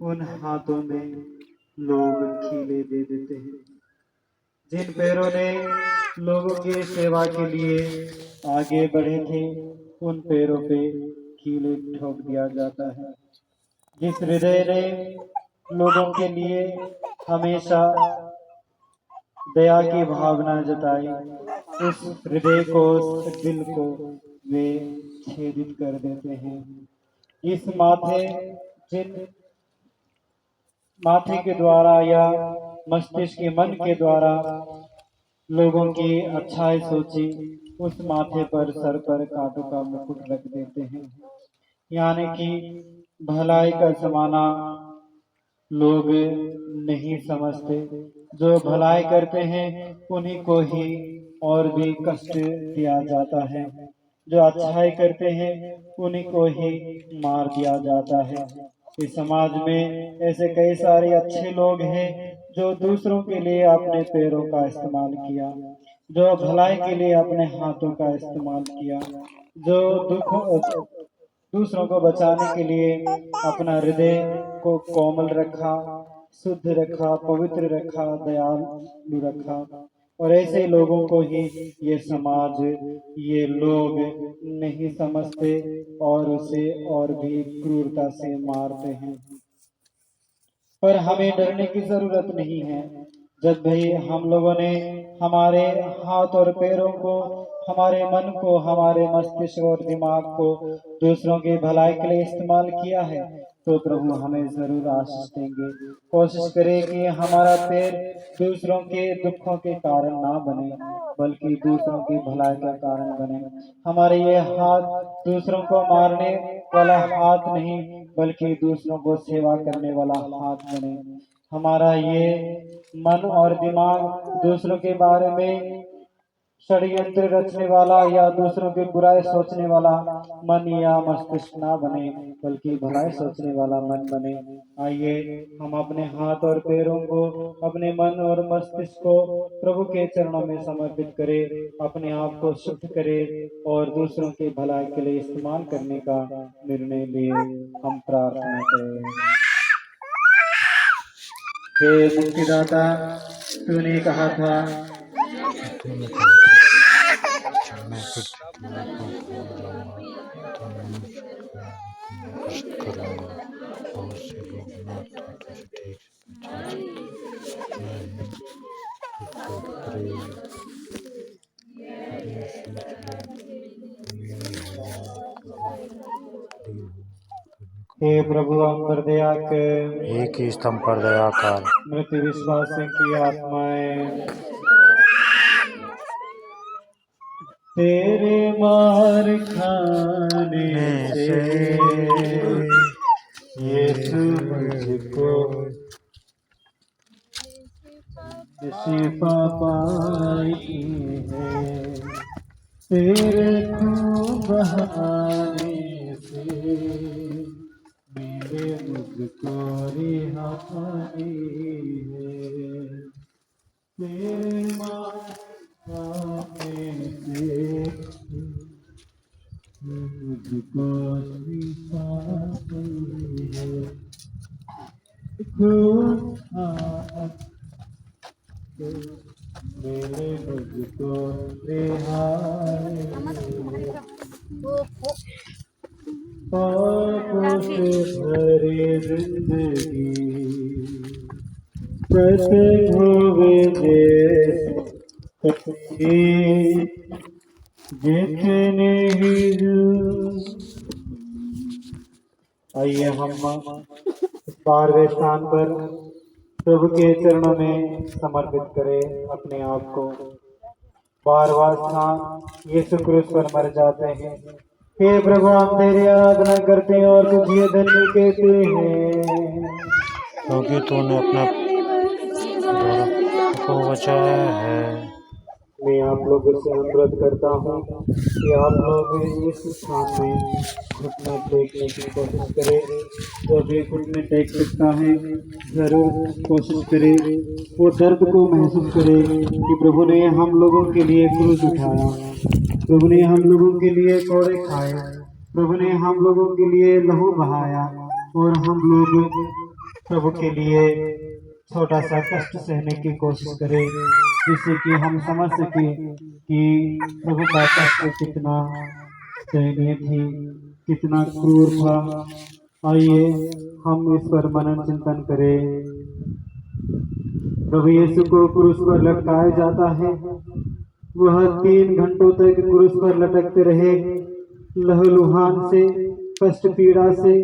उन हाथों में लोग कीले दे देते हैं। जिन पैरों ने लोगों की सेवा के लिए आगे बढ़े थे, उन पैरों पे कीले ठोक दिया जाता है। जिस हृदय ने लोगों के लिए हमेशा दया की भावना जताई, उस हृदय को, उस दिल को वे छेदित कर देते हैं। इस जिन माथे के द्वारा या मस्तिष्क के मन के द्वारा लोगों की अच्छाई सोची, उस माथे पर, सर पर कांटों का मुकुट रख देते हैं। यानी कि भलाई का समाना लोग नहीं समझते। जो भलाई करते हैं उन्हीं को ही और भी कष्ट दिया जाता है। जो अच्छाई करते हैं उन्हीं को ही मार दिया जाता है। इस समाज में ऐसे कई सारे अच्छे लोग हैं जो दूसरों के लिए अपने पैरों का इस्तेमाल किया, जो भलाई के लिए अपने हाथों का इस्तेमाल किया, जो दूसरों को बचाने के लिए अपना हृदय को कोमल रखा, शुद्ध रखा, पवित्र रखा, दयालु रखा। और ऐसे लोगों को ही ये समाज, ये लोग नहीं समझते और उसे और भी क्रूरता से मारते हैं। पर हमें डरने की जरूरत नहीं है। जब भी हम लोगों ने हमारे हाथ और पैरों को, हमारे मन को, हमारे मस्तिष्क और दिमाग को दूसरों की भलाई के लिए इस्तेमाल किया है, तो प्रभु हमें जरूर आशीष देंगे। कोशिश करें कि हमारा पैर दूसरों के दुखों के कारण ना बने, बल्कि दूसरों की भलाई का कारण बने। हमारे ये हाथ दूसरों को मारने वाला हाथ नहीं, बल्कि दूसरों को सेवा करने वाला हाथ बने। हमारा ये मन और दिमाग दूसरों के बारे में षड्यंत्र रचने वाला या दूसरों की बुराई सोचने वाला मन या मस्तिष्क ना बने, बल्कि भलाई सोचने वाला मन बने। आइए हम अपने हाथ और पैरों को, अपने मन और मस्तिष्क को प्रभु के चरणों में समर्पित करें, अपने आप को शुद्ध करें और दूसरों की भलाई के लिए इस्तेमाल करने का निर्णय लिए। हम प्रार्थना करें। हे मुक्तिदाता, तूने कहा था हे प्रभु हम पर दया कर, एक ही स्तंभ पर दया कर। मृत्यु विश्वास की आत्माएं तेरे मार खाने से यीशु मुझको शिफा पाई है, तेरे खून बहाने से मेरे मुझको रिहा पाई है, तेरे मार खाने से मुझको शिफा पाई है, मेरे मुझको रिहाई पापों से भरी जिंदगी कैसे होवे जैसे जितने ही आइए हम इस 12वें स्थान पर प्रभु के चरणों में समर्पित करें अपने आप को। 12वां स्थान यीशु क्रूस पर मर जाते हैं। हे प्रभु हम तेरी आराधना करते हैं और तुझे धन्य कहते हैं, क्योंकि तूने अपने को बचाया है। मैं आप लोगों से अनुरोध करता हूँ कि आप लोग इस स्थान में घुटने टेकने की कोशिश करें। जो भी घुटने टेक सकता है जरूर कोशिश करे, वो दर्द को महसूस करे कि प्रभु ने हम लोगों के लिए क्रूस उठाया, प्रभु ने हम लोगों के लिए कोड़े खाए, प्रभु ने हम लोगों के लिए लहू बहाया और हम लोग प्रभु के लिए छोटा सा कष्ट सहने की कोशिश करें, जिससे कि हम समझ सके कि प्रभु का कष्ट कितना सहनीय थी, कितना क्रूर था। आइए हम इस पर मनन चिंतन करें। प्रभु यीशु को क्रूस पर लटकाया जाता है, वह 3 घंटों तक क्रूस पर लटकते रहे, लहूलुहान से, कष्ट पीड़ा से,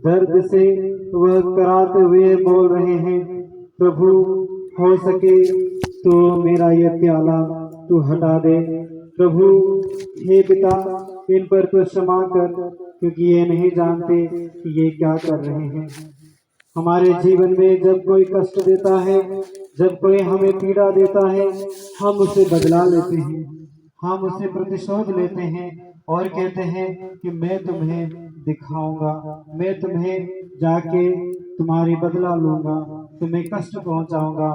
दर्द से वह कराते हुए बोल रहे हैं, प्रभु हो सके तो मेरा यह प्याला तू हटा दे, प्रभु हे पिता इन पर तो क्षमा कर, क्योंकि ये नहीं जानते कि ये क्या कर रहे हैं। हमारे जीवन में जब कोई कष्ट देता है, जब कोई हमें पीड़ा देता है, हम उसे बदला लेते हैं, हम उसे प्रतिशोध लेते हैं और कहते हैं कि मैं तुम्हें दिखाऊंगा, मैं तुम्हें जाके तुम्हारी बदला लूंगा, तुम्हें कष्ट पहुंचाऊंगा।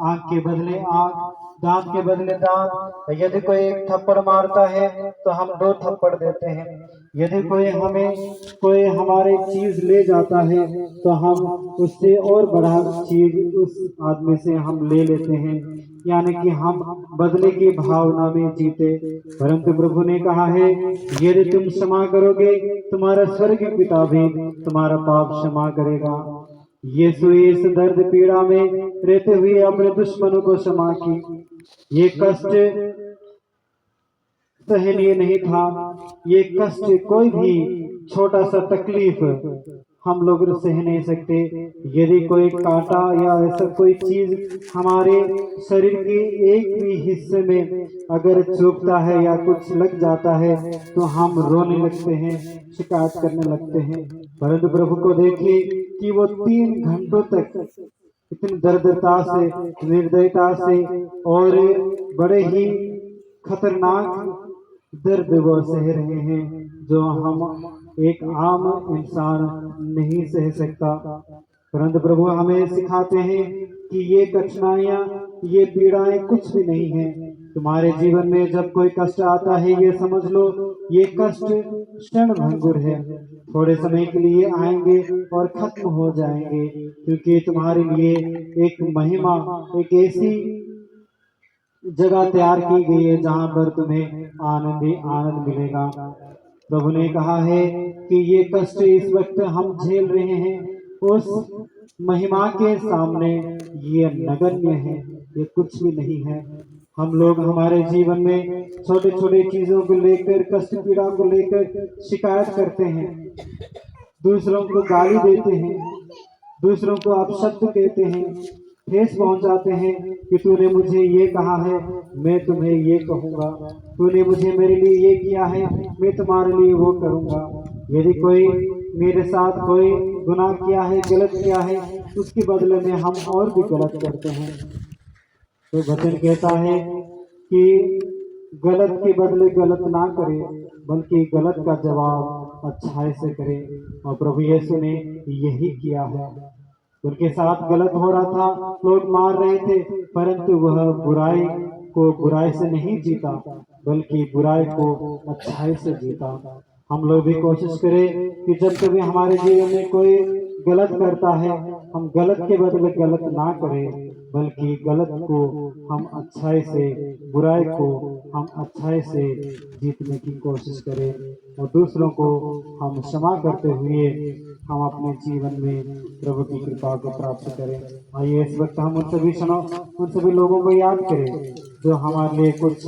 आंख के बदले आंख, दांत के बदले दांत। यदि कोई एक थप्पड़ मारता है तो हम 2 थप्पड़ देते हैं। यदि कोई हमारे चीज ले जाता है तो हम उससे और बड़ा चीज उस आदमी से हम ले लेते हैं, यानी कि हम बदले की भावना में जीते। परंतु प्रभु ने कहा है यदि तुम क्षमा करोगे तुम्हारा स्वर्गीय पिता भी तुम्हारा पाप क्षमा करेगा। यीशु इस दर्द पीड़ा में रहते हुए अपने दुश्मनों को क्षमा की। ये कष्ट सहनीय नहीं था, ये कष्ट कोई भी छोटा सा तकलीफ हम लोग सह नहीं सकते। यदि कोई कांटा या ऐसा कोई चीज हमारे शरीर के एक भी हिस्से में अगर चुभता है या कुछ लग जाता है तो हम रोने लगते हैं, शिकायत करने लगते हैं। परंतु प्रभु को देखिए कि वो 3 घंटों तक इतनी दर्दता से, निर्दयता से और बड़े ही खतरनाक दर्द वो सह रहे हैं, जो हम एक आम इंसान नहीं सह सकता। परंतु प्रभु हमें सिखाते हैं कि ये कठिनाइयाँ, ये पीड़ाएं कुछ भी नहीं है। तुम्हारे जीवन में जब कोई कष्ट आता है ये समझ लो ये कष्ट क्षण भंगुर है, थोड़े समय के लिए आएंगे और खत्म हो जाएंगे, क्योंकि तुम्हारे लिए एक महिमा, एक ऐसी जगह तैयार की गई है जहाँ पर तुम्हें आनंद ही आनंद मिलेगा। प्रभु ने कहा है कि ये कष्ट इस वक्त हम झेल रहे हैं, उस महिमा के सामने ये नगण्य है, ये कुछ भी नहीं है। हम लोग हमारे जीवन में छोटे छोटे चीजों को लेकर, कष्ट पीड़ा को लेकर शिकायत करते हैं, दूसरों को गाली देते हैं, दूसरों को अपशब्द कहते हैं, ठेस पहुंचाते हैं कि तूने मुझे ये कहा है, मैं तुम्हें ये कहूंगा, तूने मुझे मेरे लिए ये किया है, मैं तुम्हारे लिए वो करूंगा। यदि कोई मेरे साथ कोई गुनाह किया है, गलत किया है, उसके बदले में हम और भी गलत करते हैं। तो वचन कहता है कि गलत के बदले गलत ना करें, बल्कि गलत का जवाब अच्छाई से करें। और प्रभु यीशु ने यही किया है। उनके साथ गलत हो रहा था, लोग मार रहे थे, परंतु वह बुराई को बुराई से नहीं जीता, बल्कि बुराई को अच्छाई से जीता। हम लोग भी कोशिश करें कि जब कभी हमारे जीवन में कोई गलत करता है, हम गलत के बदले गलत ना करें, बल्कि गलत को हम अच्छाई से, बुराई को हम अच्छाई से जीतने की कोशिश करें और दूसरों को हम क्षमा करते हुए हम अपने जीवन में प्रभु की कृपा को प्राप्त करें। आइए इस वक्त हम उन सभी लोगों को याद करें जो हमारे लिए कुछ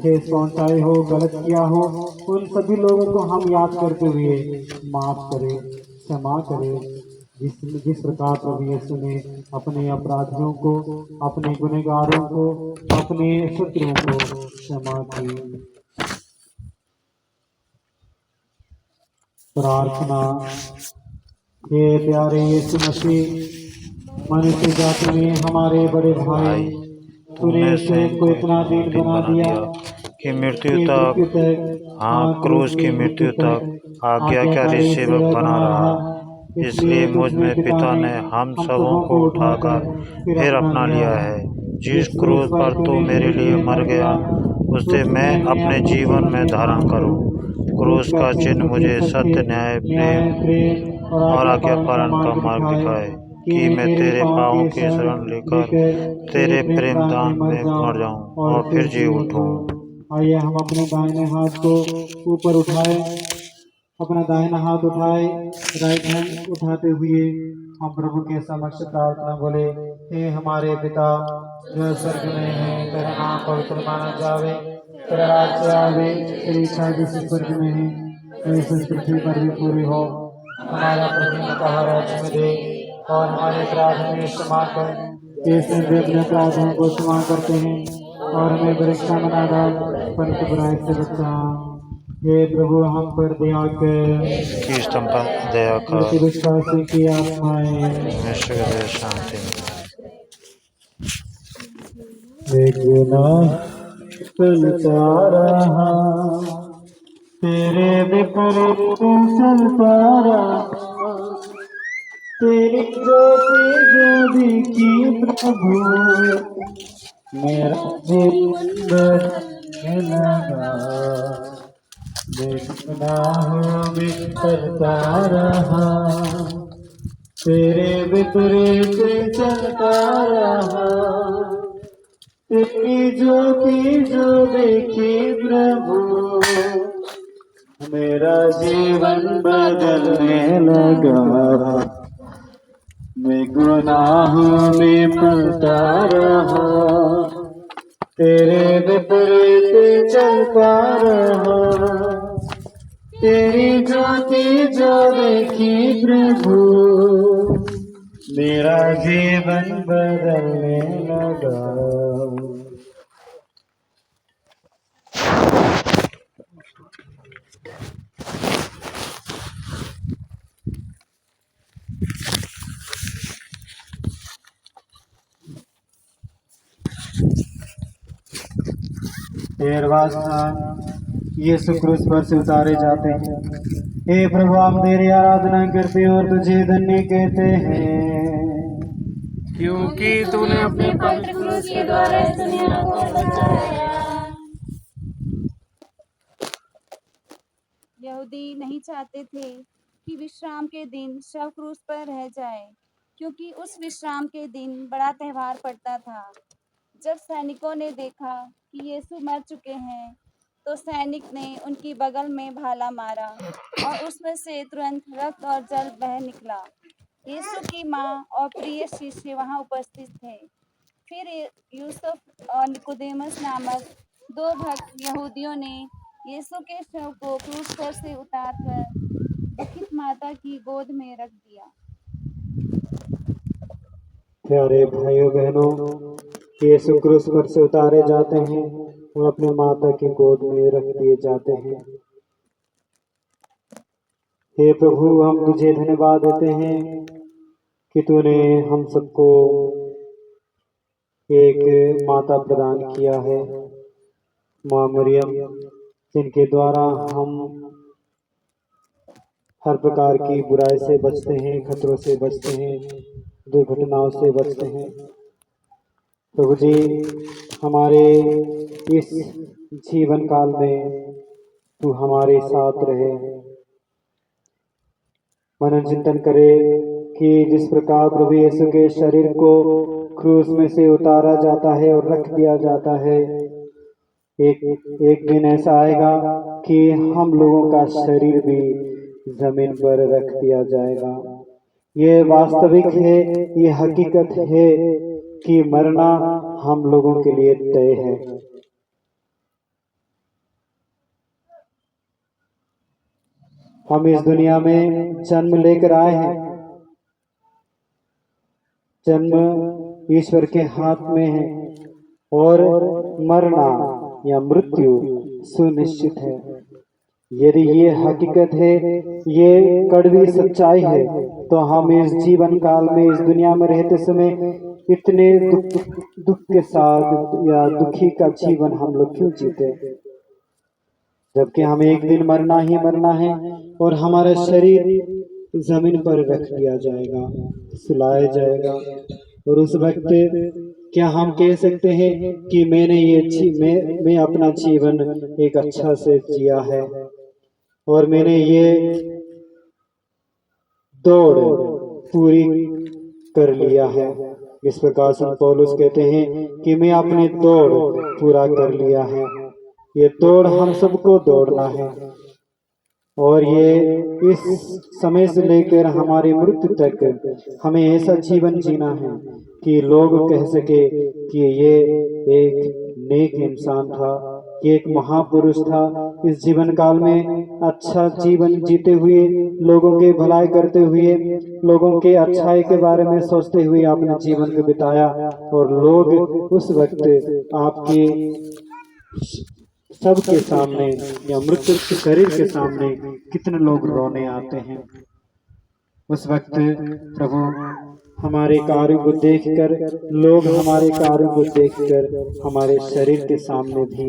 ठेस पहुंचाए हो, गलत किया हो। उन सभी लोगों को हम याद करते हुए माफ करें, क्षमा करें, जिस प्रकार प्रभु यीशु ने अपने अपराधियों को, अपने गुनहगारों को, अपने शत्रुओं को क्षमा की। प्रार्थना। हे प्यारे यीशु मसीह, मनुष्य जाति में हमारे बड़े भाई, तूने इसे को इतना दिन बना दिया कि मृत्यु तक, हाँ क्रूस की मृत्यु तक आज्ञाकारी सेवक बना रहा। इसलिए मुझ में पिता ने हम सबों को उठाकर फिर अपना लिया है। जिस क्रूस पर तू मेरे लिए मर गया, उसे मैं अपने जीवन में धारण करूं। क्रूस का चिन्ह मुझे सत्य, न्याय, प्रेम और आज्ञा पालन का मार्ग दिखाए कि मैं तेरे पाँवों की शरण लेकर तेरे प्रेम दान में मर जाऊं और फिर जी उठूं। आइए हम अपने दाहिने हाथ को ऊपर उठाए, अपना दाहिना हाथ उठाए, राइट हैंड उठाते हुए हम प्रभु के समक्ष प्रार्थना बोले। हे हमारे पिता जो स्वर्ग में है, तेरा नाम पवित्र माना जावे, तेरा राज्य आवे, तेरी इच्छा जिस स्वर्ग में है वैसे पृथ्वी पर भी पूरी हो। हमारा प्रतिदिन का आहार आज हमें दे और हमारे अपराध में क्षमा कर, जैसे वे अपने अपराधों को क्षमा करते हैं, और हमें परीक्षा में न डाल, परंतु बुराई से बचा। हे प्रभु हम पर दया कर, कि स्तंभ दया कर, विश्वासी की आत्माएं शांति गुनाह चलता रहा, तेरे विपरीत चलता रहा, तेरी ज्योति जो दिखी प्रभु, मेरा जीवन बदलने लगा। गुनाहों में चलता रहा, तेरे विपरीत चलता रहा, तेरी ज्योति जो देखी प्रभु, मेरा जीवन बदलने लगा। मैं गुनाहों में पलता रहा, तेरे विपरीत चलता रहा, तेरी ज्योति जो देखी प्रभु, मेरा जीवन बदलने लगा। तेरहवां स्थान, यीशु क्रूस पर से उतारे जाते हैं। हे प्रभु हम तेरी आराधना करते हैं और तुझे धन्य कहते हैं, क्योंकि तूने अपने पवित्र क्रूस के द्वारा इस दुनिया को बचाया। यहूदी नहीं चाहते थे कि विश्राम के दिन शव क्रूस पर रह जाए, क्योंकि उस विश्राम के दिन बड़ा त्यौहार पड़ता था। जब सैनिकों ने देखा कि यीशु मर चुके हैं, तो सैनिक ने उनकी बगल में भाला मारा और उसमें से तुरंत रक्त और जल बह निकला। यीशु की माँ और प्रिय शिष्य वहाँ उपस्थित थे। फिर यूसुफ और निकोदेमस नामक दो भक्त यहूदियों ने यीशु के शव को क्रूस पर से उतारकर दुखित माता की गोद में रख दिया। प्यारे भाइयों बहनों, यीशु क्रूस पर से उतारे जाते हैं और अपने माता की गोद में रख दिए जाते हैं। हे प्रभु, हम तुझे धन्यवाद देते हैं कि तूने हम सबको एक माता प्रदान किया है, माँ मरियम, जिनके द्वारा हम हर प्रकार की बुराई से बचते हैं, खतरों से बचते हैं, दुर्घटनाओं से बचते हैं। प्रभु जी, हमारे इस जीवन काल में तू हमारे साथ रहे। मनन चिंतन करे कि जिस प्रकार प्रभु यीशु के शरीर को क्रूस में से उतारा जाता है और रख दिया जाता है, एक दिन ऐसा आएगा कि हम लोगों का शरीर भी जमीन पर रख दिया जाएगा। ये वास्तविक है, ये हकीकत है कि मरना हम लोगों के लिए तय है। हम इस दुनिया में जन्म लेकर आए हैं। जन्म ईश्वर के हाथ में है और मरना या मृत्यु सुनिश्चित है। यदि ये हकीकत है, ये कड़वी सच्चाई है, तो हम इस जीवन काल में, इस दुनिया में रहते समय इतने दुख के साथ या दुखी का जीवन हम लोग क्यों जीते, जबकि हमें एक दिन मरना ही मरना है और हमारा शरीर जमीन पर रख दिया जाएगा, सुलाया जाएगा। और उस वक्त क्या हम कह सकते हैं कि मैं अपना जीवन एक अच्छा से जिया है और मैंने ये दौड़ पूरी कर लिया है। इस प्रकार संत पौलुस कहते हैं कि मैं अपनी दौड़ पूरा कर लिया है। ये दौड़ हम सबको दौड़ना है और ये इस समय से लेकर हमारी मृत्यु तक हमें ऐसा जीवन जीना है कि लोग कह सके कि ये एक नेक इंसान था, ये एक महापुरुष था। इस जीवन काल में अच्छा जीवन जीते हुए, लोगों के भलाई करते हुए, लोगों के अच्छाई के बारे में सोचते हुए आपने जीवन को बिताया और लोग उस वक्त आपके सबके सामने या मृत्यु के शरीर के सामने कितने लोग रोने आते हैं। उस वक्त प्रभु हमारे कार्यों को देखकर, लोग हमारे कार्यों को देखकर हमारे शरीर के सामने भी,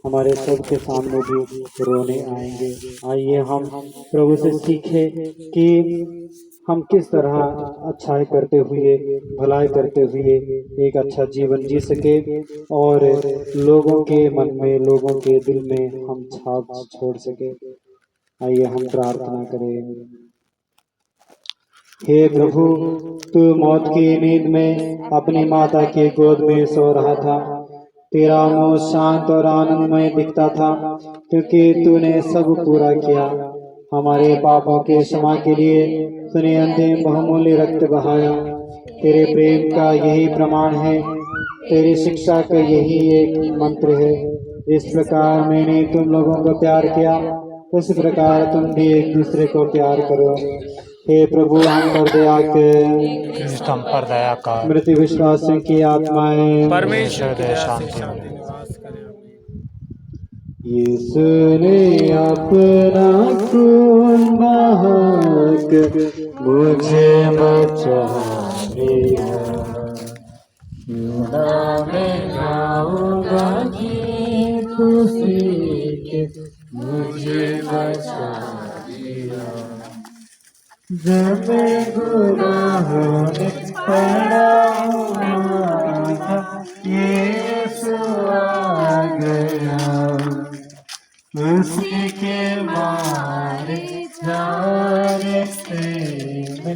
हमारे सब के सामने भी रोने आएंगे। आइए हम प्रभु से सीखें कि हम किस तरह अच्छाई करते हुए, भलाई करते हुए एक अच्छा जीवन जी सके और लोगों के मन में, लोगों के दिल में हम छाप छोड़ सके। आइए हम प्रार्थना करें। हे प्रभु, तू मौत की नींद में अपनी माता की गोद में सो रहा था। तेरा मुंह शांत और आनंदमय दिखता था क्योंकि तूने सब पूरा किया। हमारे पापों के क्षमा के लिए तूने अंतिम बहुमूल्य रक्त बहाया। तेरे प्रेम का यही प्रमाण है, तेरी शिक्षा का यही एक मंत्र है। इस प्रकार मैंने तुम लोगों को प्यार किया, उस प्रकार तुम भी एक दूसरे को प्यार करो। हे प्रभु, हम पर दया कर, हम पर दया कर, मृत्यु विश्वास की आत्माएं परमेश्वर दे की शांति शांति मिले। निवास करे। यीशु ने अपना खून बहाकर मुझे बचा लिया। मैं गाऊंगा कि खुशी के मुझे बचा लिया। जब गुनाहों में पड़ा हुआ था, यीशु आ गया। उसी के मारे जाने से मैं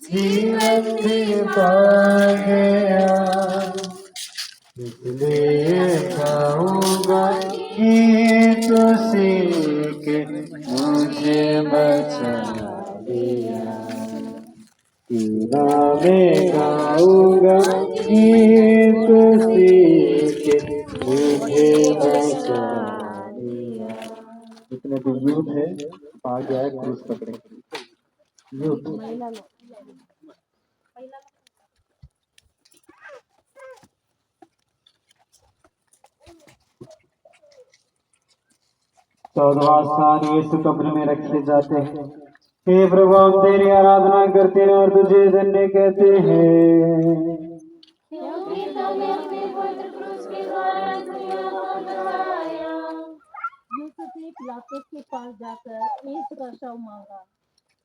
जीवन भी पा गया। इसलिए गाऊंगा कि तुझसे के मुझे बचा लिया। मैं गाऊंगा कि तुझसे के मुझे बचा लिया। जितने भी यूथ है आ गया है क्रूस पकड़े। युद्ध। चौदहवां स्थान यीशु कब्र में रखे जाते हैं। हे प्रभु हम तेरी आराधना करते हैं और तुझे धन्य कहते हैं, क्योंकि तूने अपने पवित्र क्रूस के द्वारा इस दुनिया को बचाया। यूसुफ ने पिलातुस के पास जाकर यीशु का शव मांगा।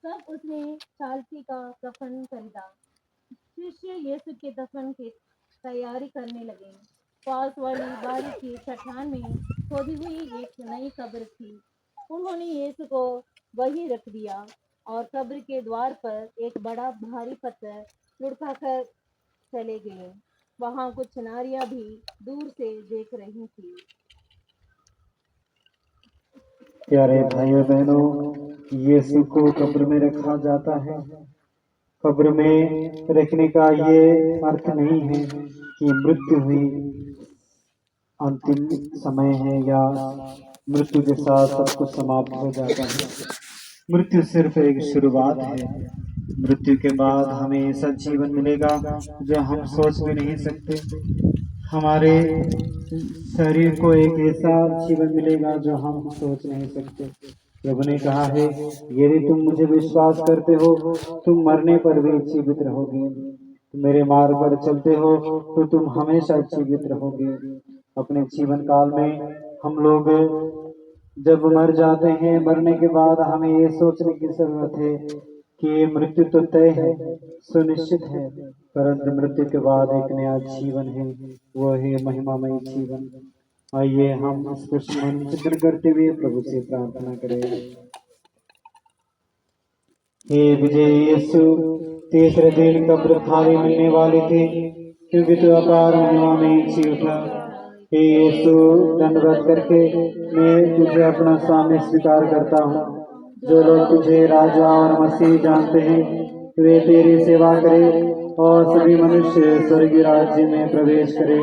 तब उसने चालसी का कफन खरीदा। शिष्य यीशु के दफन की तैयारी करने लगे। पास वाली बारी की चट्टान में खोदी हुई एक नई कब्र थी। उन्होंने यीशु को वहीं रख दिया और कब्र के द्वार पर एक बड़ा भारी पत्थर लुढ़काकर चले गए। वहां कुछ नारियां भी दूर से देख रही थी। प्यारे भाइयों बहनों, यीशु को कब्र में रखा जाता है। कब्र में रखने का ये अर्थ नहीं है कि मृत्यु हुई, अंतिम समय है या मृत्यु के साथ सब कुछ समाप्त हो जाता है। मृत्यु सिर्फ एक शुरुआत है। मृत्यु के बाद हमें ऐसा जीवन मिलेगा जो हम सोच भी नहीं सकते। हमारे शरीर को एक ऐसा जीवन मिलेगा जो हम सोच नहीं सकते। प्रभु ने कहा है, यदि तुम मुझे विश्वास करते हो तुम मरने पर भी जीवित रहोगे, मेरे मार्ग पर चलते हो तो तुम हमेशा जीवित रहोगे। अपने जीवन काल में हम लोग जब मर जाते हैं, मरने के बाद हमें ये सोचने की जरूरत है कि मृत्यु तो तय है, सुनिश्चित है, परंतु मृत्यु के बाद एक नया जीवन है, वो है महिमामय जीवन। आइए हम इसको चिंतन करते हुए प्रभु से प्रार्थना करें। हे विजय यीशु, तीसरे दिन कब्र खाली मिलने वाली थी क्योंकि तू अपार महिमा में जी उठा। हे यीशु, दंडवत करके मैं तुझे अपना स्वामी स्वीकार करता हूँ। जो लोग तुझे राजा और मसीह जानते हैं वे तेरी सेवा करें और सभी मनुष्य स्वर्गीय राज्य में प्रवेश करें,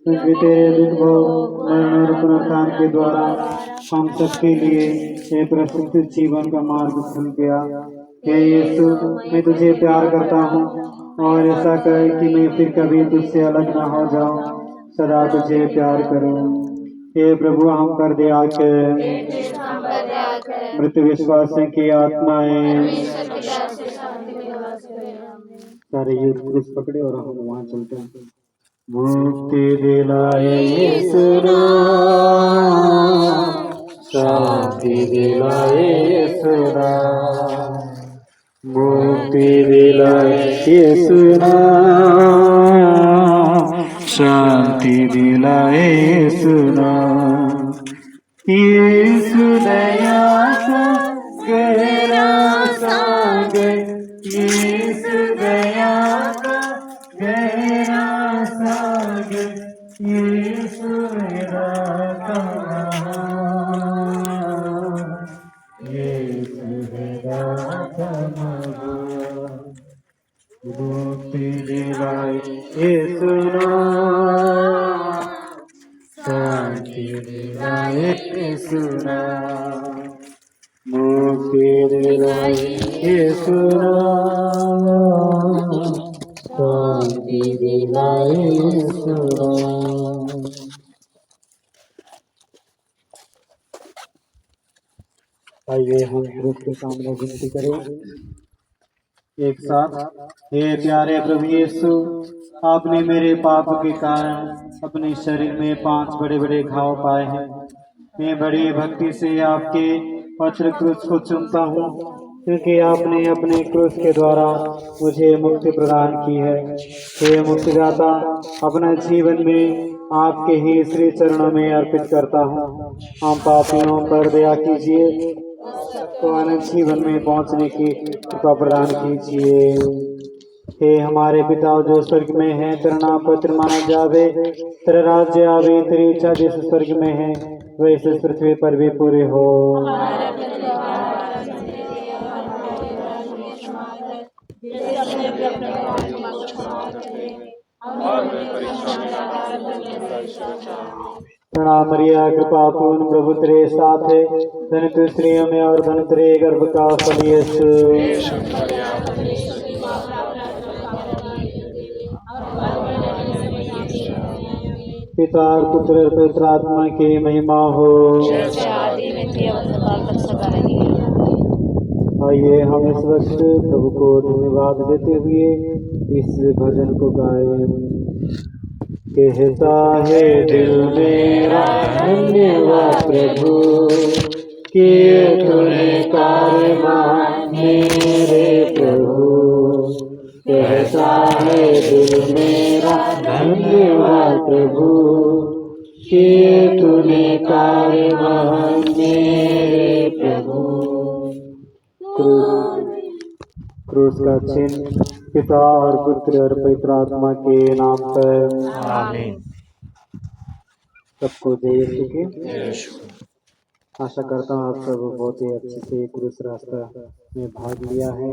क्योंकि तेरे दुख भोग मरण और पुनरुत्थान के द्वारा हम सबके लिए एक प्रसिद्ध जीवन का मार्ग खुल गया। हे यीशु, मैं तुझे प्यार करता हूँ और ऐसा कर कि मैं फिर कभी तुझसे अलग न हो जाऊँ, सदा तुझे प्यार करूँ। हे प्रभु, हम पर दया कर। मृत विश्वासियों की आत्माएं सारे युद्ध क्रूस पकड़े और हम वहाँ चलते हैं। मुक्ति दिलाए यीशु नाम, शांति दिलाए यीशु नाम, मुक्ति दिलाए यीशु नाम, शांति दिलाए यीशु नाम। यीशु दया का गहरा सागर, यीशु दया का गहरा सागर, यीशु मेरा कमाल, यीशु मेरा कमाल। मुक्ति दिलाए यीशु नाम, शांति दिलाए यीशु नाम, मुक्ति दिलाए यीशु नाम, शांति दिलाए यीशु नाम। आइए हम क्रूस के सामने विनती करें एक साथ। हे प्यारे प्रभु यीशु, आपने मेरे पाप के कारण अपने शरीर में 5 बड़े बड़े घाव पाए हैं। मैं बड़ी भक्ति से आपके पवित्र क्रूस को चूमता हूँ, क्योंकि आपने अपने क्रूस के द्वारा मुझे मुक्ति प्रदान की है। हे मुक्तिदाता, अपना जीवन में आपके ही श्री चरणों में अर्पित करता हूँ। हम पापियों पर दया कीजिए तो अनंत जीवन में पहुँचने की कृपा प्रदान कीजिए। हे हमारे पिता जो स्वर्ग में है, तेरा नाम पवित्र माना जावे, तेरा राज्य आवे, तेरी इच्छा जैसे स्वर्ग में है वैसे पृथ्वी पर भी पूरी हो। प्रणाम मरिया, कृपा पूर्ण प्रभु तेरे साथ है, धन तू स्त्रियों में और धन तेरे गर्भ का फल यीशु। पिता और पुत्र और पवित्र आत्मा की महिमा हो। आइए हम इस वक्त प्रभु को धन्यवाद देते हुए इस भजन को गाएं। कहता है दिल मेरा धन्यवाद प्रभु, किए तूने कार्य मेरे प्रभु। कहता है दिल मेरा धन्यवाद प्रभु, किए तूने कार्य मेरे प्रभु। क्रूस का चिन्ह पिता और पुत्र और पवित्र आत्मा के नाम पर आमीन। सबको जय यीशु की। आशा करता हूँ आप सब बहुत ही अच्छे से क्रूस रास्ता में भाग लिया है।